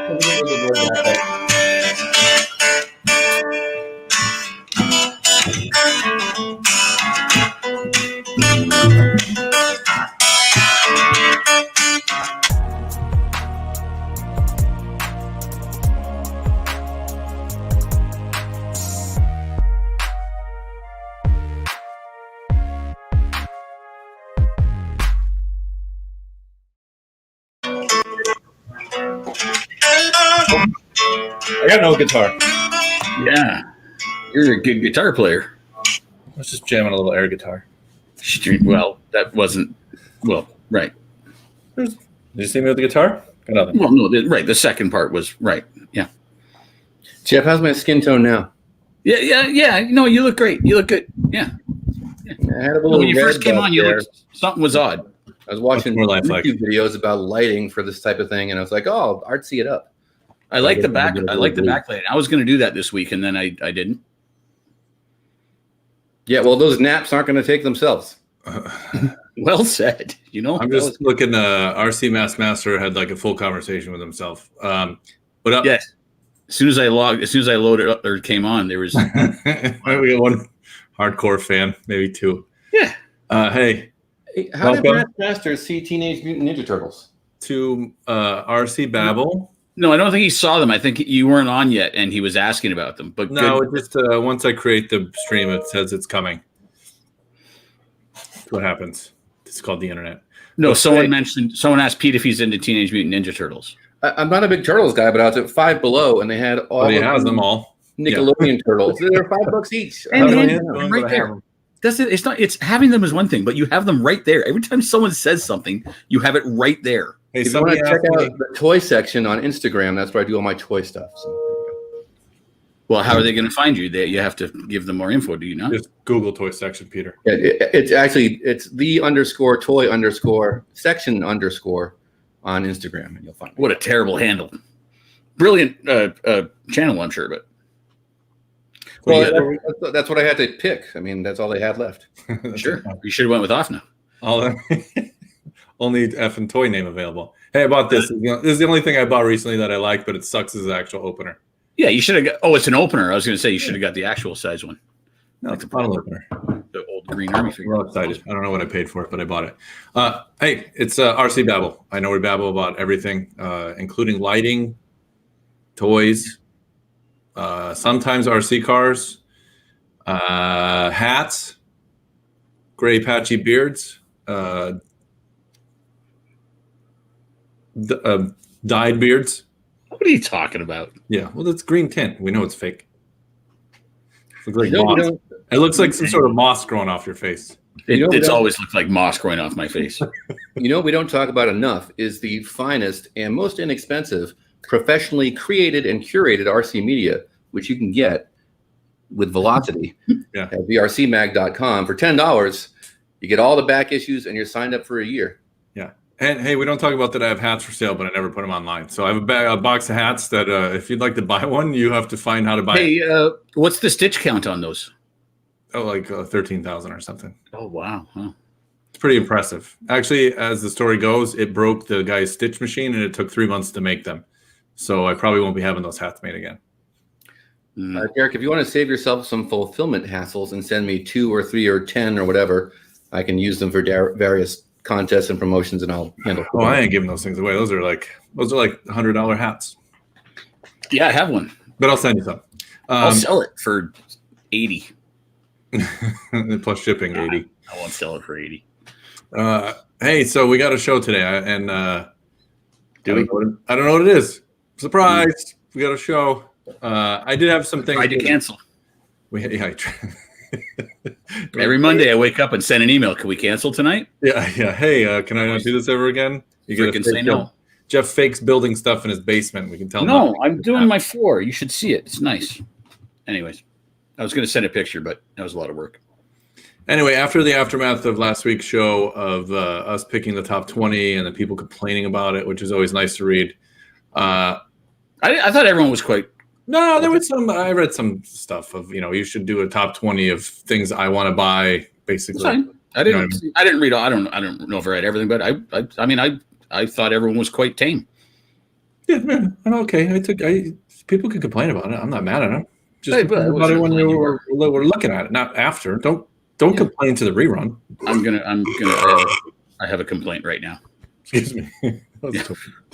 I got no guitar. Yeah, you're a good guitar player. Let's just jam on a little air guitar. Well, that wasn't right. Did you see me with the guitar? Got nothing. Well, no, right. The second part was right. Yeah. Jeff, how's my skin tone now? Yeah. No, you look great. You look good. Yeah. I had a little when you first came on, something was odd. I was watching YouTube videos about lighting for this type of thing, and I was like, "Oh, artsy it up." I like the back. I like the backlight. I was going to do that this week, and then I didn't. Yeah, well, those naps aren't going to take themselves. Well said. You know, I'm just looking. RC Master had like a full conversation with himself. But yes, as soon as I loaded up or came on, there was we got one hardcore fan, maybe two. Yeah. Hey, how did Matt Master see Teenage Mutant Ninja Turtles? To RC Babble. No, I don't think he saw them. I think you weren't on yet, and he was asking about them. But no, it just once I create the stream, it says it's coming. That's what happens. It's called the internet. No, someone asked Pete if he's into Teenage Mutant Ninja Turtles. I'm not a big Turtles guy, but I was at Five Below, and they had all. He has them all. Nickelodeon Turtles. They're $5 each. And right there. That's it. It's having them is one thing, but you have them right there. Every time someone says something, you have it right there. Hey, if you want to check out the toy section on Instagram, that's where I do all my toy stuff. So. Well, how are they going to find you? You have to give them more info. Do you know? Just Google toy section, Peter. Yeah, it's the _toy _section_ on Instagram, and you'll find it. What a terrible handle. Brilliant channel, I'm sure, but. Well, that's what I had to pick. I mean, that's all they had left. Sure. You should have went with off now. Only effing toy name available. Hey, I bought this. This is the only thing I bought recently that I like, but it sucks as an actual opener. Yeah, you should have got. Oh, it's an opener. I was going to say you should have got the actual size one. No, it's a bottle opener. The old Green Army figure. We're all excited. I don't know what I paid for it, but I bought it. Hey, it's RC Babble. I know we babble about everything, including lighting, toys, sometimes RC cars, hats, gray patchy beards, dyed beards. What are you talking about? Yeah, well, that's green tint. We know it's fake. It looks like moss. It looks like some sort of moss growing off your face. It's always looked like moss growing off my face. You know what we don't talk about enough is the finest and most inexpensive, professionally created and curated RC media, which you can get with Velocity at vrcmag.com. For $10, you get all the back issues and you're signed up for a year. Yeah. And hey, we don't talk about that I have hats for sale, but I never put them online. So I have a box of hats that if you'd like to buy one, you have to find how to buy it. Hey, what's the stitch count on those? Oh, like 13,000 or something. Oh, wow. Huh. It's pretty impressive. Actually, as the story goes, it broke the guy's stitch machine and it took 3 months to make them. So I probably won't be having those hats made again. Derek, if you want to save yourself some fulfillment hassles and send me 2 or 3 or 10 or whatever, I can use them for various contests and promotions, and I'll handle. Oh, I ain't giving those things away. Those are like $100 hats. Yeah, I have one, but I'll send you some. I'll sell it for $80 plus shipping. 80. I won't sell it for 80. Hey, so we got a show today, and I don't know what it is. Surprise! We got a show. I did have some things. I did cancel. Every Monday I wake up and send an email. Can we cancel tonight? Yeah. Hey, can I not do this ever again? You can say no. Jeff fakes building stuff in his basement. We can tell. No, I'm doing my floor. You should see it. It's nice. Anyways, I was going to send a picture, but that was a lot of work. Anyway, after the aftermath of last week's show of us picking the top 20 and the people complaining about it, which is always nice to read. I thought everyone was quite. No, there was some. I read some stuff of you should do a top 20 of things I want to buy. Basically, I didn't read all. I don't know if I read everything, but I mean I thought everyone was quite tame. Yeah, man, I'm okay. People can complain about it. I'm not mad at them. Just Hey, but I complain about it wasn't when complaining. we're looking at it, not after. Don't complain to the rerun. I have a complaint right now. Excuse me.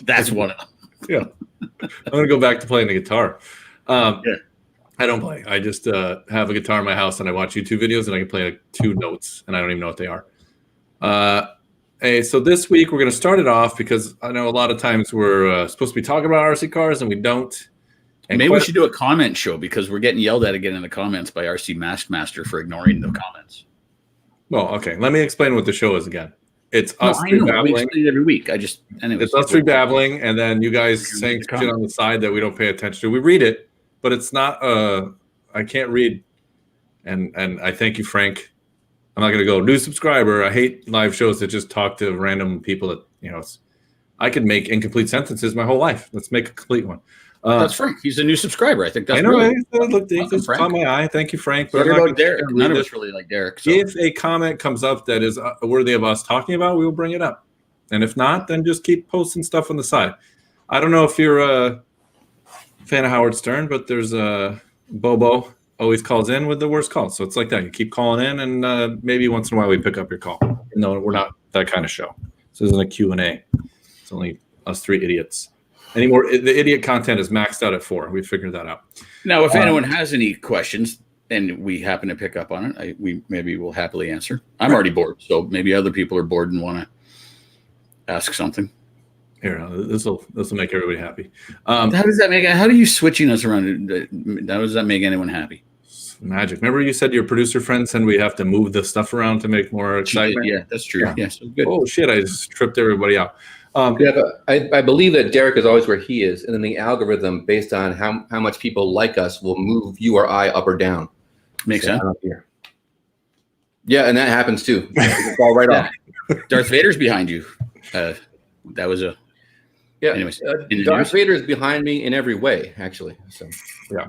That's one of them. Yeah. I'm gonna go back to playing the guitar. Yeah. I don't play. I just have a guitar in my house and I watch YouTube videos and I can play like 2 notes and I don't even know what they are. Hey, so this week we're going to start it off because I know a lot of times we're supposed to be talking about RC cars and we don't. And Maybe we should do a comment show because we're getting yelled at again in the comments by RC Maskmaster for ignoring the comments. Well, okay. Let me explain what the show is again. It's us three We babbling. explain it every week. It's us three babbling, and then you guys saying shit on the side that we don't pay attention to. We read it, but it's not. I can't read. And I thank you, Frank. I'm not gonna go new subscriber. I hate live shows that just talk to random people that I could make incomplete sentences my whole life. Let's make a complete one. That's Frank. He's a new subscriber. I think that's look, he just caught my eye. Thank you, Frank. But about Derek. None of us really like Derek. So. If a comment comes up that is worthy of us talking about, we will bring it up. And if not, then just keep posting stuff on the side. I don't know if you're a fan of Howard Stern, but there's Bobo always calls in with the worst calls. So it's like that. You keep calling in, and maybe once in a while we pick up your call. No, we're not that kind of show. This isn't a Q&A. It's only us 3 idiots. Anymore, the idiot content is maxed out at 4. We figured that out. Now, if anyone has any questions and we happen to pick up on it, we maybe will happily answer. I'm already bored, so maybe other people are bored and want to ask something. Here, this will make everybody happy. How does that make? How do you switching us around? How does that make anyone happy? Magic. Remember, you said your producer friend said we have to move the stuff around to make more excitement. Yeah, that's true. Yeah, so good. Oh shit! I just tripped everybody out. But I believe that Derek is always where he is, and then the algorithm, based on how much people like us, will move you or I up or down. Makes sense. Yeah, and that happens too. Fall right off. Darth Vader's behind you. That was a. Yeah. Anyways, Darth Vader is behind me in every way, actually. So yeah.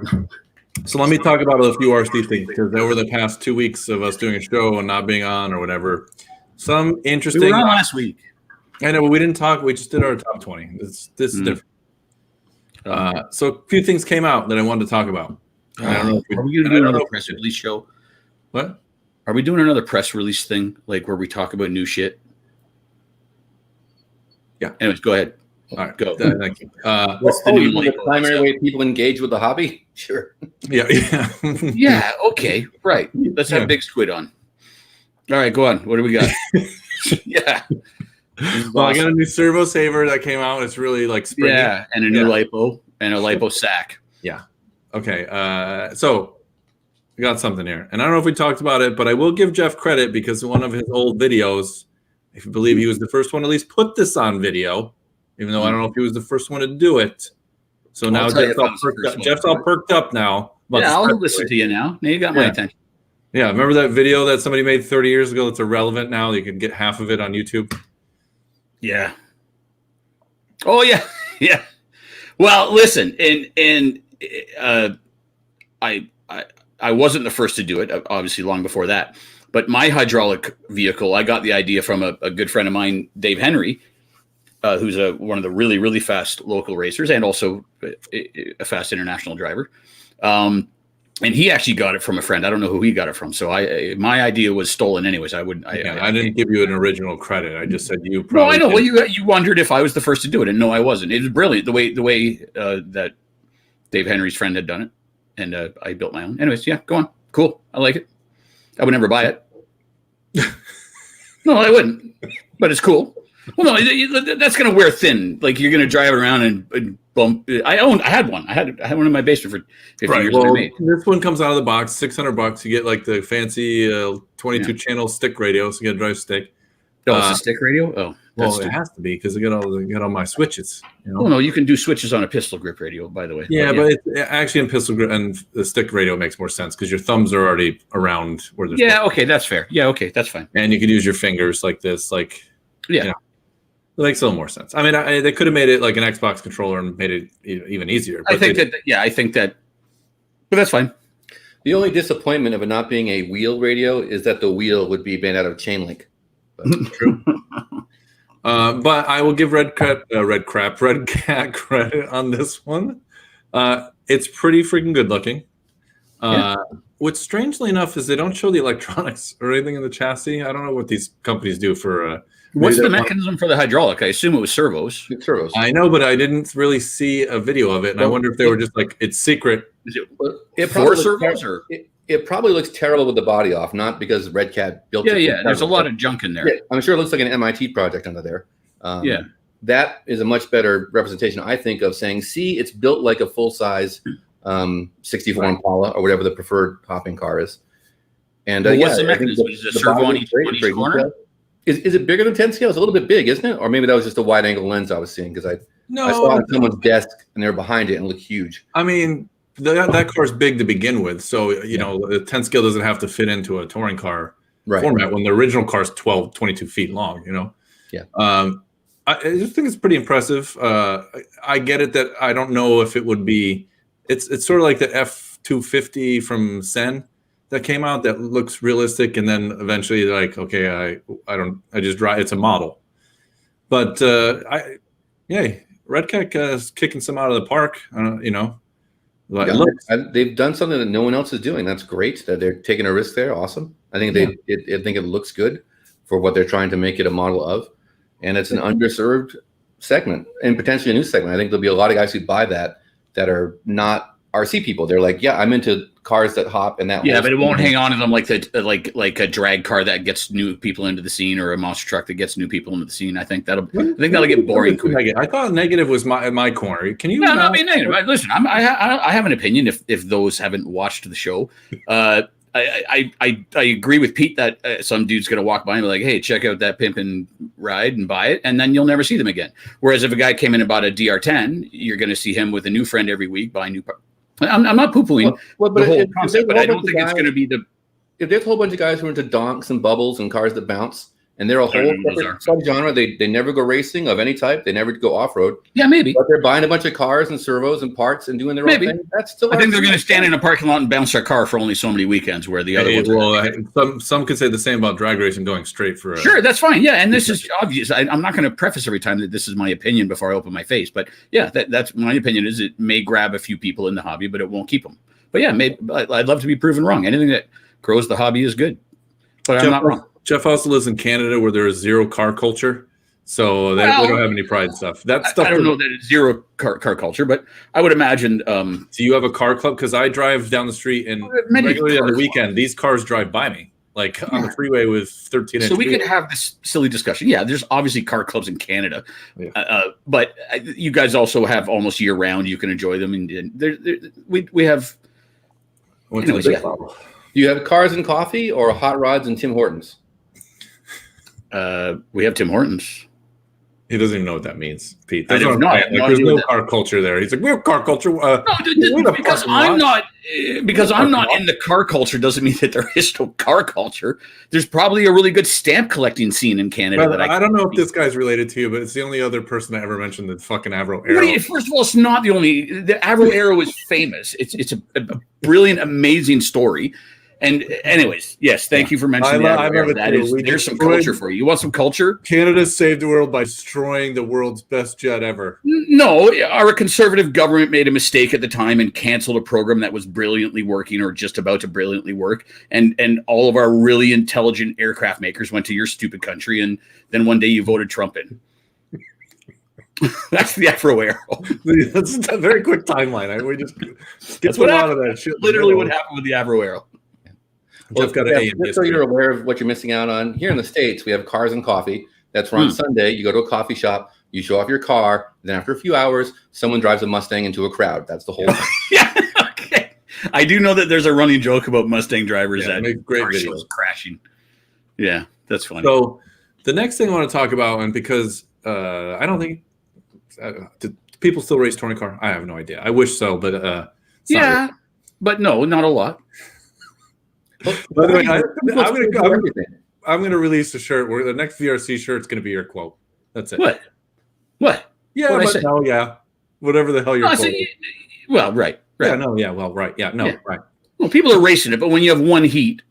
So let me talk about a few RC things because over the past 2 weeks of us doing a show and not being on or whatever, some interesting. We were on last week. I know, but we didn't talk. We just did our top 20. This is different. So a few things came out that I wanted to talk about. I don't know. Are we going to do another press release show? What? Are we doing another press release thing, like where we talk about new shit? Yeah. Anyways, go ahead. All right, go. Thank you. What's the primary way people engage with the hobby? Sure. Yeah. Yeah. Okay. Right. Let's have Big Squid on. All right. Go on. What do we got? Yeah. Well, I got a new servo saver that came out. It's really like springy. Yeah, and a new lipo and a lipo sack. Yeah. Okay. So we got something here, and I don't know if we talked about it, but I will give Jeff credit because one of his old videos, if you believe he was the first one to at least put this on video, even though I don't know if he was the first one to do it. So now Jeff's all perked up now. Yeah, I'll listen to you now. Now you got my attention. Yeah. Remember that video that somebody made 30 years ago that's irrelevant now? You can get half of it on YouTube. Yeah. Oh yeah, yeah. Well, listen, and I wasn't the first to do it. Obviously, long before that. But my hydraulic vehicle, I got the idea from a good friend of mine, Dave Henry, who's one of the really, really fast local racers and also a fast international driver. And he actually got it from a friend. I don't know who he got it from. So my idea was stolen anyways. I didn't give you an original credit. I just said you probably. No, I know. Well, you wondered if I was the first to do it, and no, I wasn't. It was brilliant the way that Dave Henry's friend had done it, and I built my own. Anyways, yeah, go on. Cool. I like it. I would never buy it. No, I wouldn't. But it's cool. Well, no, that's going to wear thin. Like you're going to drive around and bump. I had one. I had one in my basement for 15 years. Well, this one comes out of the box, $600. You get like the fancy 22 channel stick radio, so you get to drive stick. Oh, it's a stick radio. Oh, well, it has to be because I got all my switches. Oh no, you can do switches on a pistol grip radio, by the way. Yeah, but it's actually in pistol grip and the stick radio makes more sense because your thumbs are already around where there's. Yeah, okay, that's fair. Yeah, okay, that's fine. And you could use your fingers like this, like it makes a little more sense. I mean, they could have made it like an Xbox controller and made it even easier. But I think that, but that's fine. The only disappointment of it not being a wheel radio is that the wheel would be made out of chain link. True. But I will give Red Cat credit on this one. It's pretty freaking good looking. What's strangely enough is they don't show the electronics or anything in the chassis. I don't know what these companies do for. What's the mechanism for the hydraulic? I assume it was servos. It's servos. I know, but I didn't really see a video of it, and I wonder if they were just like, it's secret. Is it four servos or? It probably looks terrible with the body off, not because Red Cat built it. Yeah. There's a lot of junk in there. Yeah, I'm sure it looks like an MIT project under there. That is a much better representation, I think, of saying, see, it's built like a full-size 64 Impala or whatever the preferred hopping car is. And what's the mechanism? Is it a servo on each corner? Is it bigger than 10 scale? It's a little bit big, isn't it? Or maybe that was just a wide-angle lens I was seeing because I saw it on someone's desk and they were behind it and it looked huge. I mean, that car's big to begin with, so you know the 10 scale doesn't have to fit into a touring car format when the original car is 22 feet long. You know, I just think it's pretty impressive. I get it that I don't know if it would be. It's sort of like the F250 from Sen that came out that looks realistic, and then eventually they're like, okay, I just drive. It's a model, but Red Cat is kicking some out of the park. You know. They've done something that no one else is doing. That's great that they're taking a risk there. Awesome. I think I think it looks good for what they're trying to make it a model of, and it's an underserved segment and potentially a new segment. I think there'll be a lot of guys who buy that are not RC people. They're like, yeah, I'm into cars that hop and that. Yeah, but it won't hang on to them like a drag car that gets new people into the scene or a monster truck that gets new people into the scene. I think that'll get boring quick. I thought negative was my corner. Can you? No, be negative. Listen, I have an opinion. If those haven't watched the show, I agree with Pete that some dude's gonna walk by and be like, hey, check out that pimp and ride and buy it, and then you'll never see them again. Whereas if a guy came in and bought a DR10, you're gonna see him with a new friend every week buying new. I'm not poo-pooing the whole concept, but I don't think it's going to be the. If there's a whole bunch of guys who are into donks and bubbles and cars that bounce, and they're a whole separate subgenre, they never go racing of any type. They never go off-road. Yeah, maybe. But they're buying a bunch of cars and servos and parts and doing their own thing. That's still. I think they're going to stand in a parking lot and bounce their car for only so many weekends, where the other ones. Some could say the same about drag racing going straight for. Sure, that's fine. Yeah, and this is obvious. I'm not going to preface every time that this is my opinion before I open my face, but yeah, that's my opinion. Is it may grab a few people in the hobby, but it won't keep them. But yeah, I'd love to be proven wrong. Anything that grows the hobby is good, but I'm not wrong. Jeff also lives in Canada where there is zero car culture, so they don't have any pride stuff. That stuff. I don't know that it's zero car culture, but I would imagine. Do you have a car club? Because I drive down the street and regularly on the weekend, these cars drive by me, like on the freeway with 13-inch. So we could have this silly discussion. Yeah, there's obviously car clubs in Canada, but you guys also have almost year round. You can enjoy them, and we have. Anyways, you have cars and coffee or hot rods and Tim Hortons? We have Tim Hortons. He doesn't even know what that means, Pete. There's no car culture there. He's like, we have car culture. Because I'm not in the car culture doesn't mean that there is no car culture. There's probably a really good stamp collecting scene in Canada. Well, I don't know if this guy's related to you, but it's the only other person that ever mentioned the fucking Avro Arrow. First of all, it's not the only. The Avro Arrow is famous. It's a brilliant, amazing story. And anyways, yes, thank you for mentioning that. There's some culture for you. You want some culture? Canada saved the world by destroying the world's best jet ever. No, our conservative government made a mistake at the time and canceled a program that was brilliantly working or just about to brilliantly work. And all of our really intelligent aircraft makers went to your stupid country. And then one day you voted Trump in. That's the Avro Arrow. That's a very quick timeline. We just that's what happened. That shit. Literally what happened with the Avro Arrow. Well, just so you're aware of what you're missing out on, here in the States, we have Cars and Coffee. That's run Sunday. You go to a coffee shop, you show off your car, then after a few hours, someone drives a Mustang into a crowd. That's the whole thing. Yeah, okay. I do know that there's a running joke about Mustang drivers that great car videos. Shows crashing. Yeah, that's funny. So the next thing I want to talk about, and because I don't think do people still race touring car? I have no idea. I wish so, but yeah, but no, not a lot. By the way, I'm going to release a shirt where the next VRC shirt is going to be your quote. That's it. What? Yeah, but no, yeah. Whatever the hell you're quote. Well, right. Yeah, no, yeah, well, right. Yeah, no, right. Well, people are racing it, but when you have one heat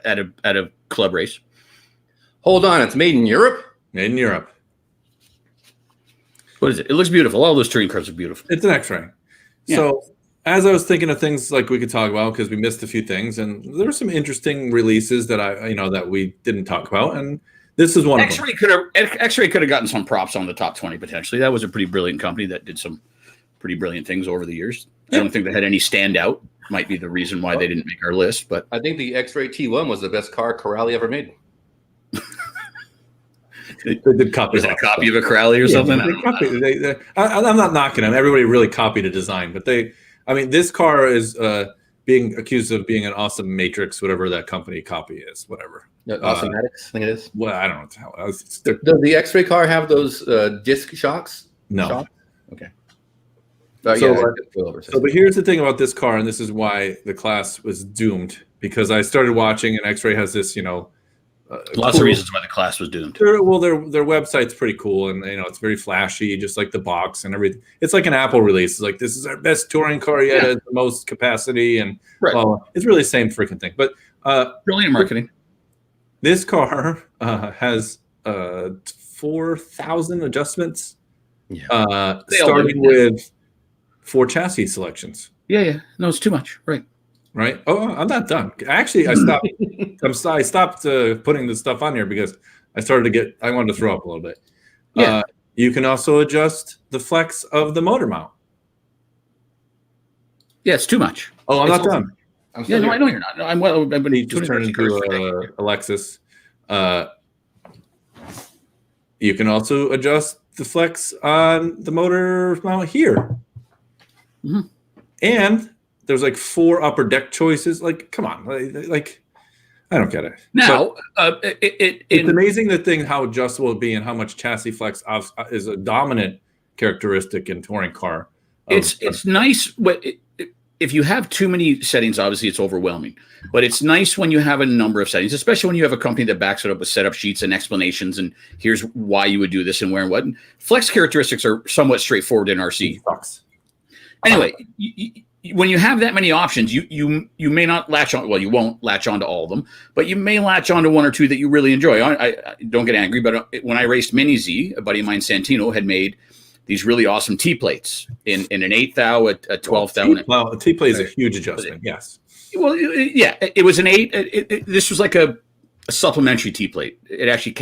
at a club race. Hold on, it's made in Europe? Made in Europe. What is it? It looks beautiful. All those touring cars are beautiful. It's an X-ray. Yeah. So as I was thinking of things like we could talk about, because we missed a few things, and there were some interesting releases that that we didn't talk about, and this is one of them. X-ray could have gotten some props on the top 20 potentially. That was a pretty brilliant company that did some pretty brilliant things over the years. I don't think they had any standout. Might be the reason why they didn't make our list, but I think the X-Ray T1 was the best car Corrali ever made. They did copy. Was it a copy of a Crowley or something? I'm not knocking them. Everybody really copied a design, but this car is being accused of being an awesome Matrix, whatever that company copy is, whatever. Awesomatics, I think it is. Well, I don't know how. Does the X-ray car have those disc shocks? No. Shocks? Okay. But here's the thing about this car, and this is why the class was doomed, because I started watching, and X-Ray has this, lots of reasons why the class was doomed. Their website's pretty cool, and it's very flashy, just like the box and everything. It's like an Apple release. It's like, this is our best touring car yet, at the most capacity, and it's really the same freaking thing. But brilliant marketing. This car has 4,000 adjustments, starting with 4 chassis selections. Yeah. No, it's too much. Right. Oh, I'm not done. Actually, I stopped. I stopped putting the stuff on here because I wanted to throw up a little bit. Yeah. You can also adjust the flex of the motor mount. Yeah, it's too much. Oh, I'm not done. I know you're not. No, I've been just turned into a Lexus. You can also adjust the flex on the motor mount here. Mm-hmm. And there's like 4 upper deck choices. Like, come on. Like, I don't get it. Now, it's amazing how adjustable it be and how much chassis flex is a dominant characteristic in touring car. It's nice. If you have too many settings, obviously it's overwhelming. But it's nice when you have a number of settings, especially when you have a company that backs it up with setup sheets and explanations and here's why you would do this and where and what. And flex characteristics are somewhat straightforward in RC. Anyway, when you have that many options, you may not latch on. Well, you won't latch on to all of them, but you may latch on to 1 or 2 that you really enjoy. I don't get angry, but when I raced Mini Z, a buddy of mine, Santino, had made these really awesome T plates in an 8 thou, a 12 thou. Well, a T plate is a huge adjustment. Yes. Well, yeah, it was an 8. This was like a supplementary T plate. It actually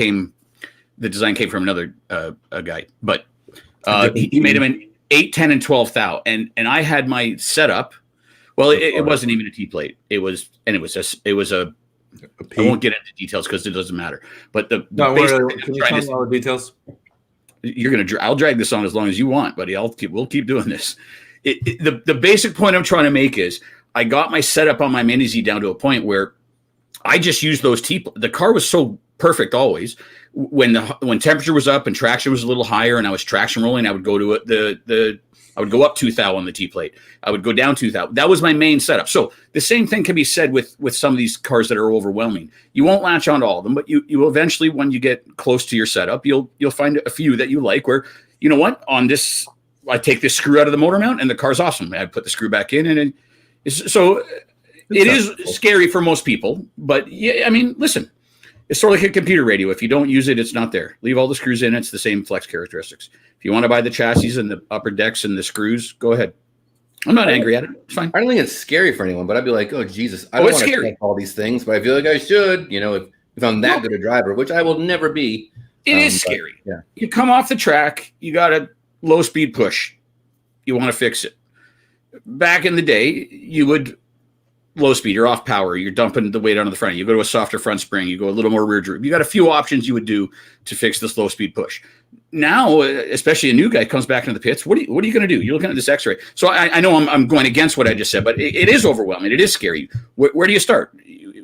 the design came from another guy, but he made them in 8, 10, and 12 thou, and I had my setup. Well, it wasn't even a T plate. It was a. I won't get into details because it doesn't matter. But can you tell me all the details? I'll drag this on as long as you want, buddy. We'll keep doing this. The basic point I'm trying to make is I got my setup on my Mini Z down to a point where I just used those the car was so perfect always. When temperature was up and traction was a little higher and I was traction rolling, I would go to I would go up 2 thou on the T plate. I would go down 2 thou. That was my main setup. So the same thing can be said with some of these cars that are overwhelming. You won't latch on to all of them, but you eventually, when you get close to your setup, you'll find a few that you like where, you know what, on this, I take this screw out of the motor mount and the car's awesome. I put the screw back in and it is scary for most people, but yeah, I mean, listen, it's sort of like a computer radio. If you don't use it, it's not there. Leave all the screws in. It's the same flex characteristics. If you want to buy the chassis and the upper decks and the screws, go ahead. I'm not angry at it. It's fine. I don't think it's scary for anyone, but I'd be like, oh, Jesus, I don't want to take all these things, but I feel like I should, if I'm that good a driver, which I will never be. It is scary. But, yeah. You come off the track, you got a low speed push. You want to fix it. Back in the day, you would low speed, you're off power, you're dumping the weight onto the front. You go to a softer front spring, you go a little more rear droop. You got a few options you would do to fix this low speed push. Now, especially a new guy comes back into the pits. What are you going to do? You're looking at this X-ray. So I know I'm going against what I just said, but it is overwhelming. It is scary. Where do you start?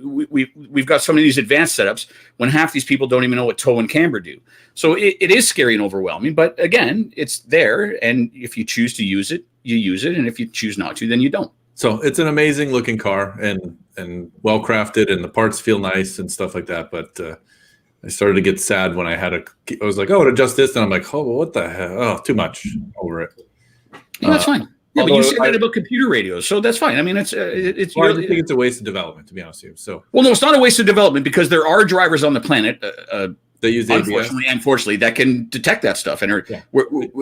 We've got some of these advanced setups when half these people don't even know what toe and camber do. So it is scary and overwhelming. But again, it's there, and if you choose to use it, you use it, and if you choose not to, then you don't. So it's an amazing looking car and well crafted, and the parts feel nice and stuff like that. But I started to get sad when I was like, oh, to adjust this, and I'm like, oh, what the hell? Oh, too much over it. Yeah, that's fine. Yeah, but you said that about computer radios, so that's fine. I mean, it's. Well, I think it's a waste of development, to be honest with you. So, well, no, it's not a waste of development because there are drivers on the planet. They use ABS. Unfortunately, that can detect that stuff, and Yeah.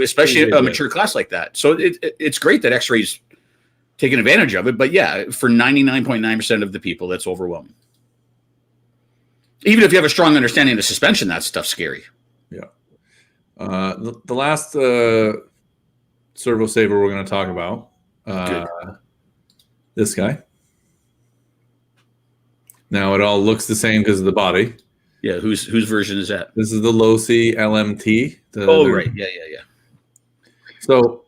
especially a mature class like that. So it's great that X-rays taking advantage of it, but yeah, for 99.9% of the people, that's overwhelming. Even if you have a strong understanding of the suspension, that stuff's scary. Yeah. The last servo saver we're going to talk about, this guy. Now it all looks the same because of the body. Yeah, whose version is that? This is the Losi LMT. Right. Yeah. So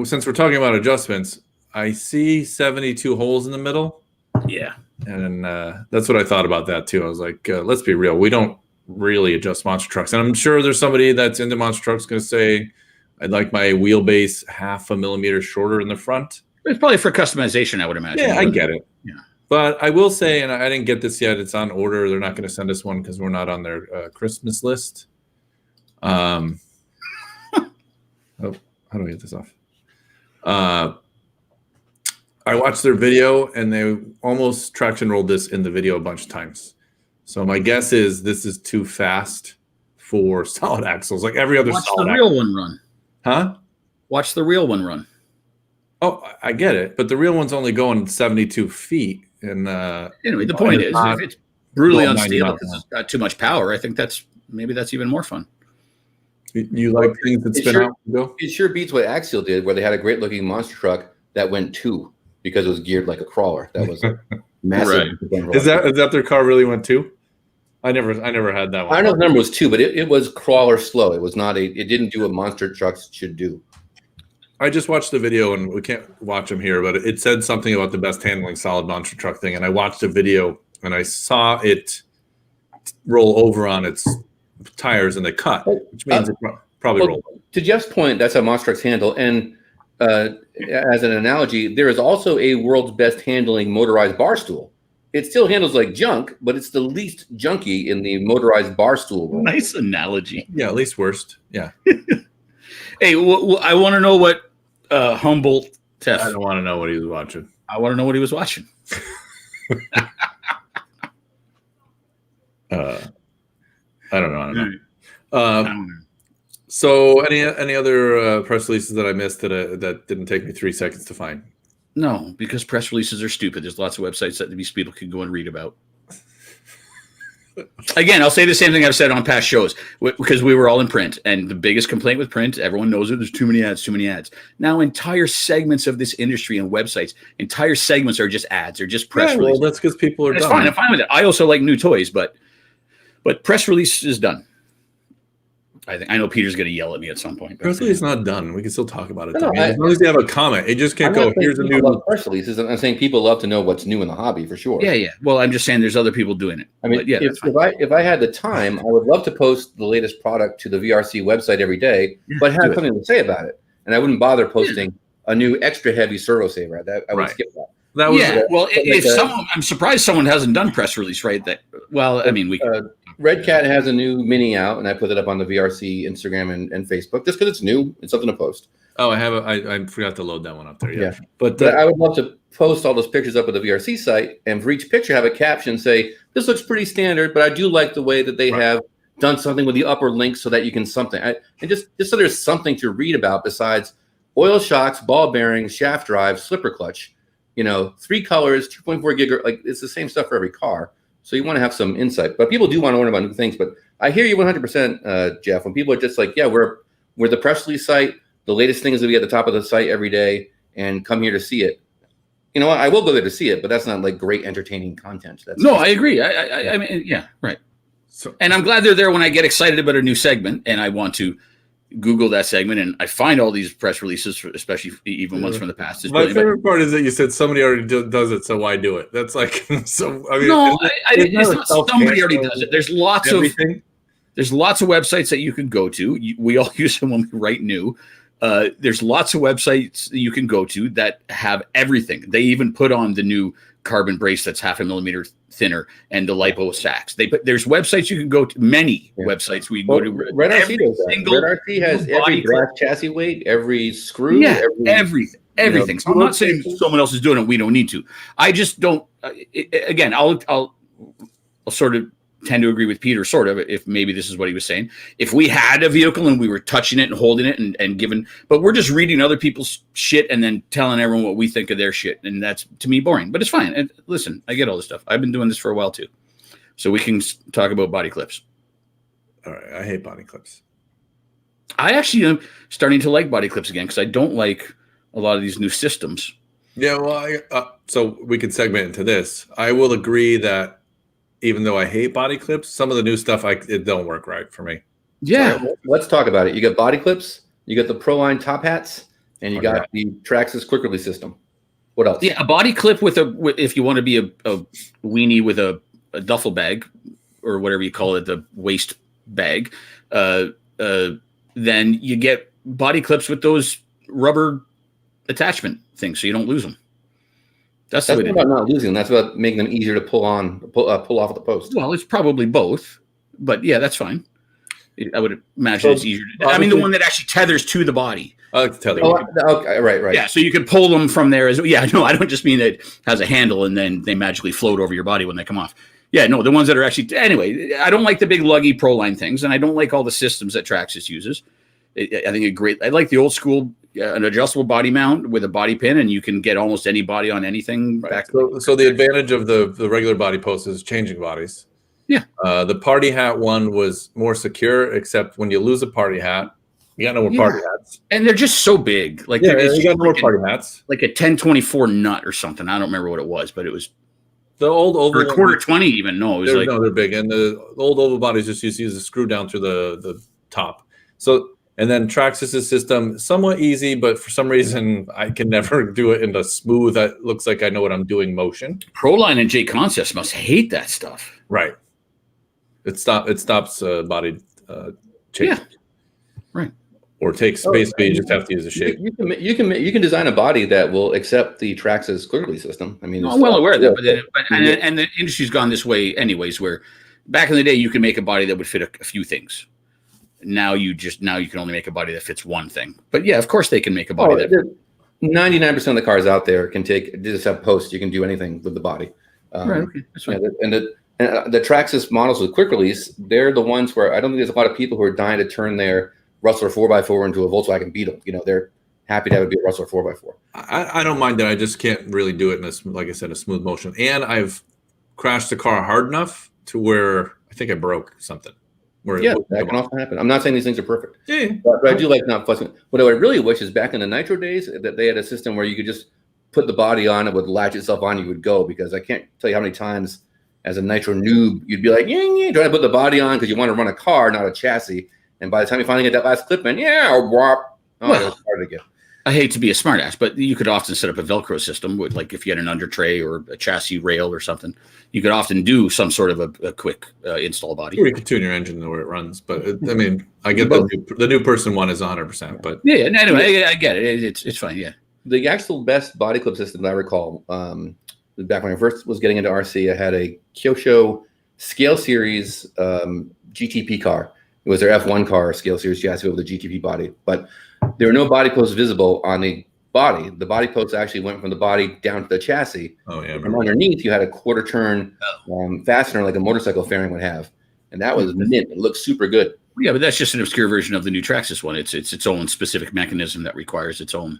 since we're talking about adjustments, I see 72 holes in the middle. Yeah. And that's what I thought about that too. I was like, let's be real. We don't really adjust monster trucks. And I'm sure there's somebody that's into monster trucks going to say, I'd like my wheelbase 0.5 millimeter shorter in the front. It's probably for customization, I would imagine. Yeah, I get it. Yeah. But I will say, and I didn't get this yet, it's on order. They're not going to send us one because we're not on their Christmas list. Oh, how do I get this off? I watched their video, and they almost traction rolled this in the video a bunch of times. So my guess is this is too fast for solid axles, like every other solid axle. Watch the real one run. Huh? Watch the real one run. Oh, I get it, but the real one's only going 72 feet. And anyway, the point is, if it's brutally unstable because it's got too much power, I think that's even more fun. You like things that spin out? Go? It sure beats what Axial did, where they had a great looking monster truck that went 2 because it was geared like a crawler. That was massive. Right. Is that their car really went 2? I never had that one. I don't know if the number was 2, but it was crawler slow. It was not it didn't do what monster trucks should do. I just watched the video, and we can't watch them here, but it said something about the best handling solid monster truck thing. And I watched the video, and I saw it roll over on its tires, and they cut, which means it probably rolled. To Jeff's point, that's how monster trucks handle. And as an analogy, there is also a world's best handling motorized bar stool. It still handles like junk, but it's the least junky in the motorized bar stool world. Nice analogy. Yeah, at least worst. Yeah. Hey, I want to know what Humboldt test. I don't want to know what he was watching. I want to know what he was watching. I don't know. So any other press releases that I missed that didn't take me 3 seconds to find? No, because press releases are stupid. There's lots of websites that these people can go and read about. Again, I'll say the same thing I've said on past shows because we were all in print, and the biggest complaint with print, everyone knows it. There's too many ads. Now, entire segments of this industry and websites, entire segments are just ads. They're just press releases. Well, that's because people are. It's fine. I'm fine with it. I also like new toys, but press release is done. I know Peter's going to yell at me at some point. Press release is not done. We can still talk about it. As long as you have a comment, it just can't go. Here's a new press releases. I'm saying people love to know what's new in the hobby for sure. Yeah. Well, I'm just saying there's other people doing it. I mean, but yeah, if I had the time, I would love to post the latest product to the VRC website every day, but have something to say about it. And I wouldn't bother posting a new extra heavy servo saver. I would skip that. That was I'm surprised someone hasn't done press release, right? Red Cat has a new mini out, and I put it up on the VRC Instagram and Facebook just because it's new. It's something to post. Oh, I forgot to load that one up there. Yeah. But I would love to post all those pictures up at the VRC site, and for each picture have a caption say, "This looks pretty standard, but I do like the way that they have done something with the upper link so that you can and just so there's something to read about besides oil shocks, ball bearings, shaft drive, slipper clutch. 3 colors, 2.4 gigahertz. Like it's the same stuff for every car. So you want to have some insight, but people do want to learn about new things. But I hear you 100%, Jeff. When people are just like, yeah, we're the press release site. The latest thing is to be at the top of the site every day and come here to see it. You know what? I will go there to see it, but that's not like great entertaining content. I agree. I mean, yeah, right. So, and I'm glad they're there when I get excited about a new segment and I want to Google that segment and I find all these press releases, especially even ones from the past. My favorite part is that you said somebody already does it, so why do it? That's like so. I mean, no, it's not somebody already does it. There's lots of websites that you can go to. We all use them when we write new. There's lots of websites that you can go to that have everything. They even put on the new carbon brace that's 0.5 millimeter thinner and the lipo sacks. There's websites you can go to, many websites we can go to. Red RC does that. Red RC has every brass chassis weight, every screw, everything. So I'm not saying someone else is doing it. We don't need to. I just don't. Again, I'll sort of tend to agree with Peter, sort of, if maybe this is what he was saying. If we had a vehicle and we were touching it and holding it and giving, but we're just reading other people's shit and then telling everyone what we think of their shit. And that's, to me, boring. But it's fine. And listen, I get all this stuff. I've been doing this for a while, too. So we can talk about body clips. All right. I hate body clips. I actually am starting to like body clips again because I don't like a lot of these new systems. Yeah, well, so we could segment into this. I will agree that even though I hate body clips, some of the new stuff it don't work right for me. Yeah. So let's talk about it. You got body clips, you got the ProLine top hats, and you got the Traxxas quick release system. What else? Yeah, a body clip if you want to be a weenie with a duffel bag or whatever you call it, the waist bag, then you get body clips with those rubber attachment things so you don't lose them. That's not about not losing. That's about making them easier to pull off at the post. Well, it's probably both, but yeah, that's fine. I would imagine it's easier. I mean, the one that actually tethers to the body. I like to tether. Okay, right. Yeah, so you could pull them from there. Yeah, no, I don't just mean that it has a handle and then they magically float over your body when they come off. Yeah, no, the ones that are actually, anyway, I don't like the big luggy ProLine things, and I don't like all the systems that Traxxas uses. I think I like the old school, an adjustable body mount with a body pin, and you can get almost any body on anything. Right. So the advantage of the regular body post is changing bodies. Yeah. The party hat one was more secure, except when you lose a party hat, you got no more party hats. And they're just so big. Like, you got no more party hats. Like a 1024 nut or something. I don't remember what it was, but it was the old oval. Or a quarter 20 even. No, it was like. No, they're big. And the old oval bodies just used to use a screw down through the top. So. And then Traxxas' system, somewhat easy, but for some reason I can never do it in the smooth, that looks like I know what I'm doing motion. ProLine and J Concepts must hate that stuff. Right. It stops body change. Yeah. Right. Or takes basically you just have to use a shape. You can design a body that will accept the Traxxas quick release system. I mean, I'm well aware of that, and the industry's gone this way anyways. Where back in the day you could make a body that would fit a few things. Now you can only make a body that fits one thing. But yeah, of course they can make a body that 99% of the cars out there can just have posts. You can do anything with the body. Right. Okay. That's right. And the Traxxas models with quick release, they're the ones where I don't think there's a lot of people who are dying to turn their Rustler 4x4 into a Volkswagen Beetle. You know, they're happy to have it be a Rustler 4x4. I don't mind that. I just can't really do it in like I said, a smooth motion. And I've crashed the car hard enough to where I think I broke something. That can often happen. I'm not saying these things are perfect, yeah. but I do like not fussing. What I really wish is back in the Nitro days that they had a system where you could just put the body on, it would latch itself on, you would go. Because I can't tell you how many times as a Nitro noob you'd be like, trying to put the body on because you want to run a car, not a chassis. And by the time you finally get that last clip in, whop, it was hard to get. I hate to be a smartass, but you could often set up a Velcro system with, like, if you had an under tray or a chassis rail or something, you could often do some sort of a quick install body. Or you could tune your engine the way it runs. But I mean, I get the new person one is 100%. But yeah. Anyway, I get it. It's fine. Yeah. The actual best body clip system I recall, back when I first was getting into RC, I had a Kyosho Scale Series GTP car. It was their F1 car, Scale Series chassis with a GTP body, but there were no body posts visible on the body. The body posts actually went from the body down to the chassis. Oh yeah. And underneath, you had a quarter turn fastener like a motorcycle fairing would have, and that was mint. It looked super good. Yeah, but that's just an obscure version of the new Traxxas one. It's its own specific mechanism that requires its own.